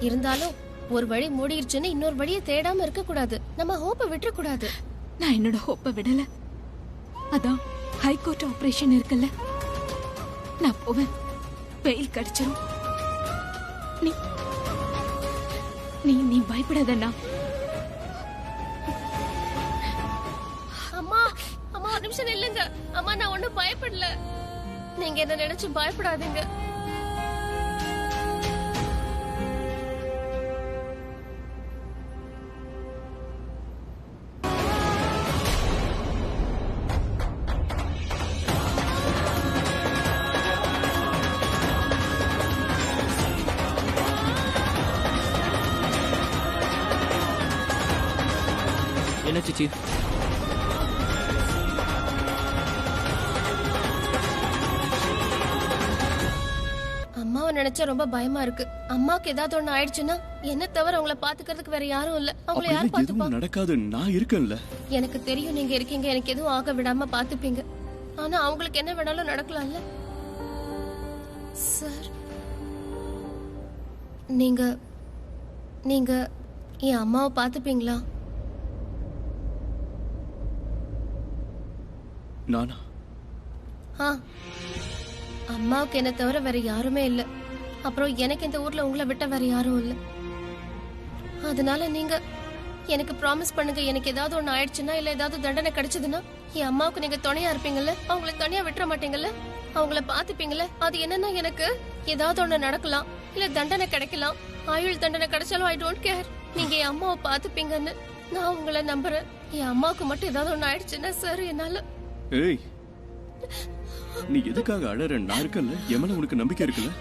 இருந்தாலும் ஒரு வழி மூடிடுச்சுன்னு இன்னொரு வழியை தேடாம இருக்க கூடாது. நம்ம ஹோப்பை விட்டுற கூடாது. நான் என்னோட ஹோப்பை விடல. அதான் ஹைகோர்ட் ஆபரேஷன் இருக்குல்ல, நான் போவேன். பெயில் கிடைச்சிரும். நீ நீ நீ பயப்படாதண்ணா. அம்மா அம்மா, ஒரு நிமிஷம் இல்லங்க. அம்மா, நான் ஒண்ணும் பயப்படல. நீங்க என்ன நினைச்சு பயப்படாதீங்க. என்னாச்சு சீஃப்? அம்மாவை நினைச்சா ரொம்ப பயமா இருக்கு. அம்மாக்கு ஏதாவது ஒண்ணு ஆயிடுச்சுன்னா என்ன தவிர அவங்கள பாத்துக்கிறதுக்கு வேற யாரும் இல்ல. அவங்கள யார் எதுவும் பாத்துப்பாங்க? நடக்காது, நான் இருக்கேன்ல. எனக்கு தெரியும் நீங்க இருக்கீங்க. எனக்கு எதுவும் ஆக விடாம பாத்துப்பீங்க. ஆனா அவங்களுக்கு என்ன வேணாலும் நடக்கலாம்ல சார். நீங்க நீங்க என் அம்மாவை பாத்துப்பீங்களா? நானா? அம்மாவுக்கு என்ன தவிர வேற யாருமே இல்ல. அப்புறம் எனக்கு இந்த ஊர்ல உங்களை விட்ட வேற யாரும் இல்ல. அதனால நீங்க எனக்கு ப்ராமிஸ் பண்ணுங்க. எனக்கு ஏதாவது ஒண்ணு ஆயிடுச்சுன்னா, இல்ல ஏதாவது தண்டனை கிடைச்சதுன்னா என் அம்மாவுக்கு நீங்க துணையா இருப்பீங்கல்ல. அவங்களை தனியா விட்டுற மாட்டீங்கல்ல. அவங்கள பாத்துப்பீங்கல்ல. அது என்னன்னா, எனக்கு ஏதாவது ஒண்ணு நடக்கலாம், இல்ல தண்டனை கிடைக்கலாம். ஆயுள் தண்டனை கிடைச்சாலும் ஐ டோன்ட் கேர். நீங்க என் அம்மாவை பாத்துப்பீங்கன்னு நான் உங்களை நம்புறேன். என் அம்மாவுக்கு மட்டும் ஏதாவது ஒண்ணு ஆயிடுச்சுன்னா சார் என்னால. ஏய், நீ எதுக்காக அழற? நான் இருக்கல, என் மேல உனக்கு நம்பிக்கை இருக்குல்ல?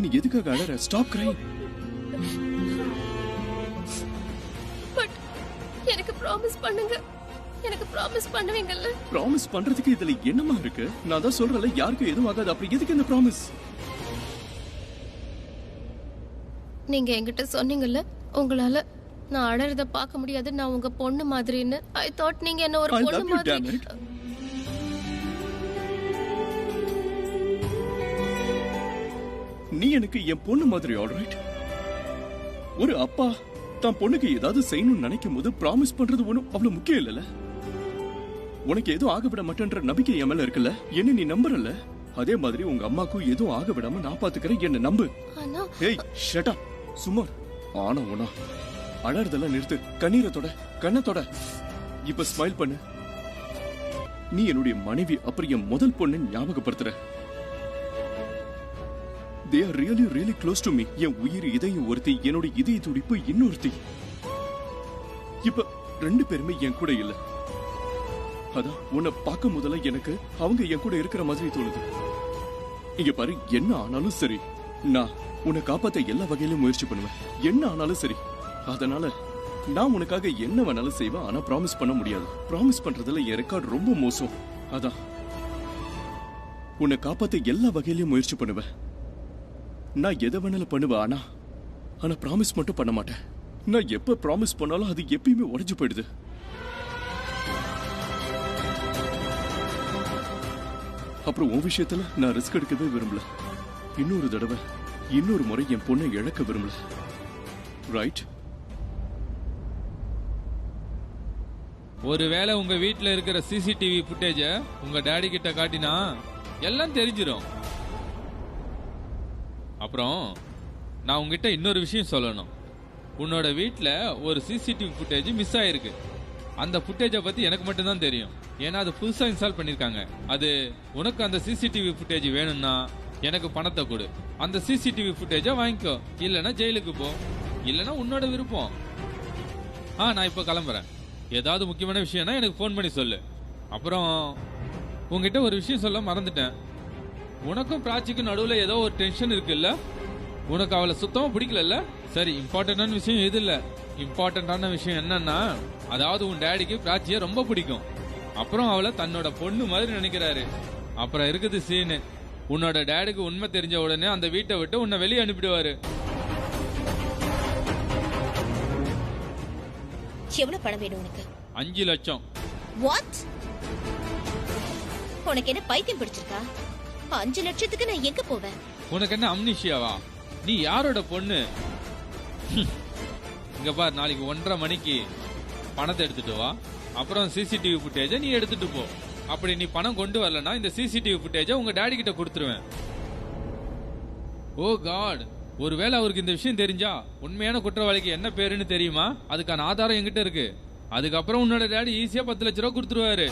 நீ எதுக்காக அழற? Stop crying. பட் எனக்கு ப்ராமிஸ் பண்ணுங்க. எனக்கு ப்ராமிஸ் பண்ணுவீங்கல்ல? ப்ராமிஸ் பண்றதுக்கு இதுல என்னமா இருக்கு? நான் தான் சொல்றல, யாருக்கும் எதுவும் ஆகாது. அப்படி எதுக்கு இந்த ப்ராமிஸ்? நீங்க என்கிட்ட சொன்னீங்கல்ல, உங்களால நான் அழறத பார்க்க முடியாது, நான் உங்க பொண்ணு மாதிரின்னு. ஐ தாட் நீங்க என்ன ஒரு பொண்ணு மாதிரி. நீ எனக்கு என் பொண்ணு மாதிரி. ஆல்ரைட், ஒரு அப்பா தான் பொண்ணுக்கு ஏதாவது செய்யணும்னு நினைக்கும் போது ப்ராமிஸ் பண்றது ஒண்ணும் அவ்வளவு முக்கியம் இல்லல. உனக்கு எதுவும் ஆக விட மாட்டேன்ற நம்பிக்கை என் மேல இருக்குல்ல? என்ன நீ நம்புறல? அதே மாதிரி உங்க அம்மாக்கும் எதுவும் ஆக விடாம நான் பாத்துக்கிறேன். என்ன நம்பு. ஏய், ஷட் அப். சும்மா ஆனா ஒண்ணா அழறதெல்லாம் நிறுத்து. கண்ணீரத்தோட கண்ணத்தோட இப்ப ஸ்மைல் பண்ணு. நீ என்னுடைய மனைவி, அப்புறம் என் முதல் பொண்ணு ஞாபகப்படுத்துற. They are really, really close to me. என் உயிர் இதயம் ஒருத்தி, என்னோட இதய துடிப்பு இன்னொருத்தி. இப்ப ரெண்டு பேருமே என் கூட இல்ல. அதான் உன்னை பார்க்கும் முதல்ல எனக்கு அவங்க என் கூட இருக்கிற மாதிரி தோணுது. இங்க பாரு, என்ன ஆனாலும் சரி, நான் உன்னை காப்பாத்த எல்லா வகையிலும் முயற்சி பண்ணுவேன். என்ன ஆனாலும் சரி. அதனால நான் உனக்காக என்ன வேணாலும் செய்வேன். ஆனா ப்ராமிஸ் பண்ண முடியாது. ப்ராமிஸ் பண்றதுல என் ரெக்கார்ட் ரொம்ப மோசம். அதான் உன்னை காப்பாத்த எல்லா வகையிலும் முயற்சி பண்ணுவேன். நான் எதை வேணாலும் பண்ணுவேன். ஆனா ப்ராமிஸ் மட்டும் பண்ண மாட்டேன். நான் எப்ப ப்ராமிஸ் பண்ணாலும் அது எப்பயுமே உடைஞ்சு போயிடுது. அப்புறம் உன் விஷயத்துல நான் ரிஸ்க் எடுக்கவே விரும்பல. இன்னொரு தடவை இன்னொரு முறை என் பொண்ணை இழக்க விரும்பல. ரைட்? ஒருவேளை உங்க வீட்டுல இருக்கிற சிசிடிவி ஃபுட்டேஜ உங்க டாடி கிட்ட காட்டினா எல்லாம் தெரிஞ்சிடும். அப்புறம் நான் உங்ககிட்ட இன்னொரு விஷயம் சொல்லணும். உன்னோட வீட்டுல ஒரு சிசிடிவி ஃபுட்டேஜ் மிஸ் ஆயிருக்கு. அந்த ஃபுட்டேஜை பத்தி எனக்கு மட்டும்தான் தெரியும். ஏன்னா அது புதுசா இன்ஸ்டால் பண்ணிருக்காங்க. அது உனக்கு அந்த சிசிடிவி ஃபுட்டேஜ் வேணும்னா எனக்கு பணத்தை கொடு. அந்த சிசிடிவி ஃபுட்டேஜை வாங்கிக்கோ. இல்லைன்னா ஜெயிலுக்கு போ. இல்லைன்னா உன்னோட விருப்பம். நான் இப்ப கிளம்புறேன். ஏதாவது முக்கியமான விஷயம்னா எனக்கு ஃபோன் பண்ணி சொல்லு. அப்புறம் உங்ககிட்ட ஒரு விஷயம் சொல்ல மறந்துட்டேன். உனக்கும் பிராச்சிக்கும் நடுவில் ஏதோ ஒரு டென்ஷன் இருக்குல்ல? உனக்கு அவளை சுத்தமா பிடிக்கல? சரி, இம்பார்ட்டன்டான விஷயம் எது இல்ல. இம்பார்ட்டன்டான விஷயம் என்னன்னா, அதாவது உன் டேடிக்கு பிராச்சியை ரொம்ப பிடிக்கும். அப்புறம் அவளை தன்னோட பொண்ணு மாதிரி நினைக்கிறாரு. அப்புறம் இருக்குது சீனு. உன்னோட டேடிக்கு உண்மை தெரிஞ்ச உடனே அந்த வீட்டை விட்டு உன்னை வெளியே அனுப்பிடுவாரு. எவ்வளவு பணம் வேணும் உனக்கு? 5 லட்சம். வாட்? உனக்கு என்ன பைத்தியம் பிடிச்சிருக்கா? 5 லட்சத்துக்கு நான் எங்க போவேன்? உனக்கு என்ன அம்னிஷியாவா? நீ யாரோட பொண்ணு? இங்க பார், நாளைக்கு 1:30 மணிக்கு பணத்தை எடுத்துட்டு வா. அப்புறம் சிசிடிவி ஃபுட்டேஜை நீ எடுத்துட்டு போ. அப்படி நீ பணம் கொண்டு வரலன்னா இந்த சிசிடிவி ஃபுட்டேஜை உங்க டாடி கிட்ட கொடுத்துருவேன். ஓ காட், ஒருவேளை அவருக்கு இந்த விஷயம் தெரிஞ்சா உண்மையான குற்றவாளிக்கு என்ன பேருன்னு தெரியுமா? அதுக்கான ஆதாரம் என்கிட்ட இருக்கு. அதுக்கப்புறம் உன்னோட டாடி ஈஸியா 10 லட்ச ரூபா கொடுத்துருவாரு.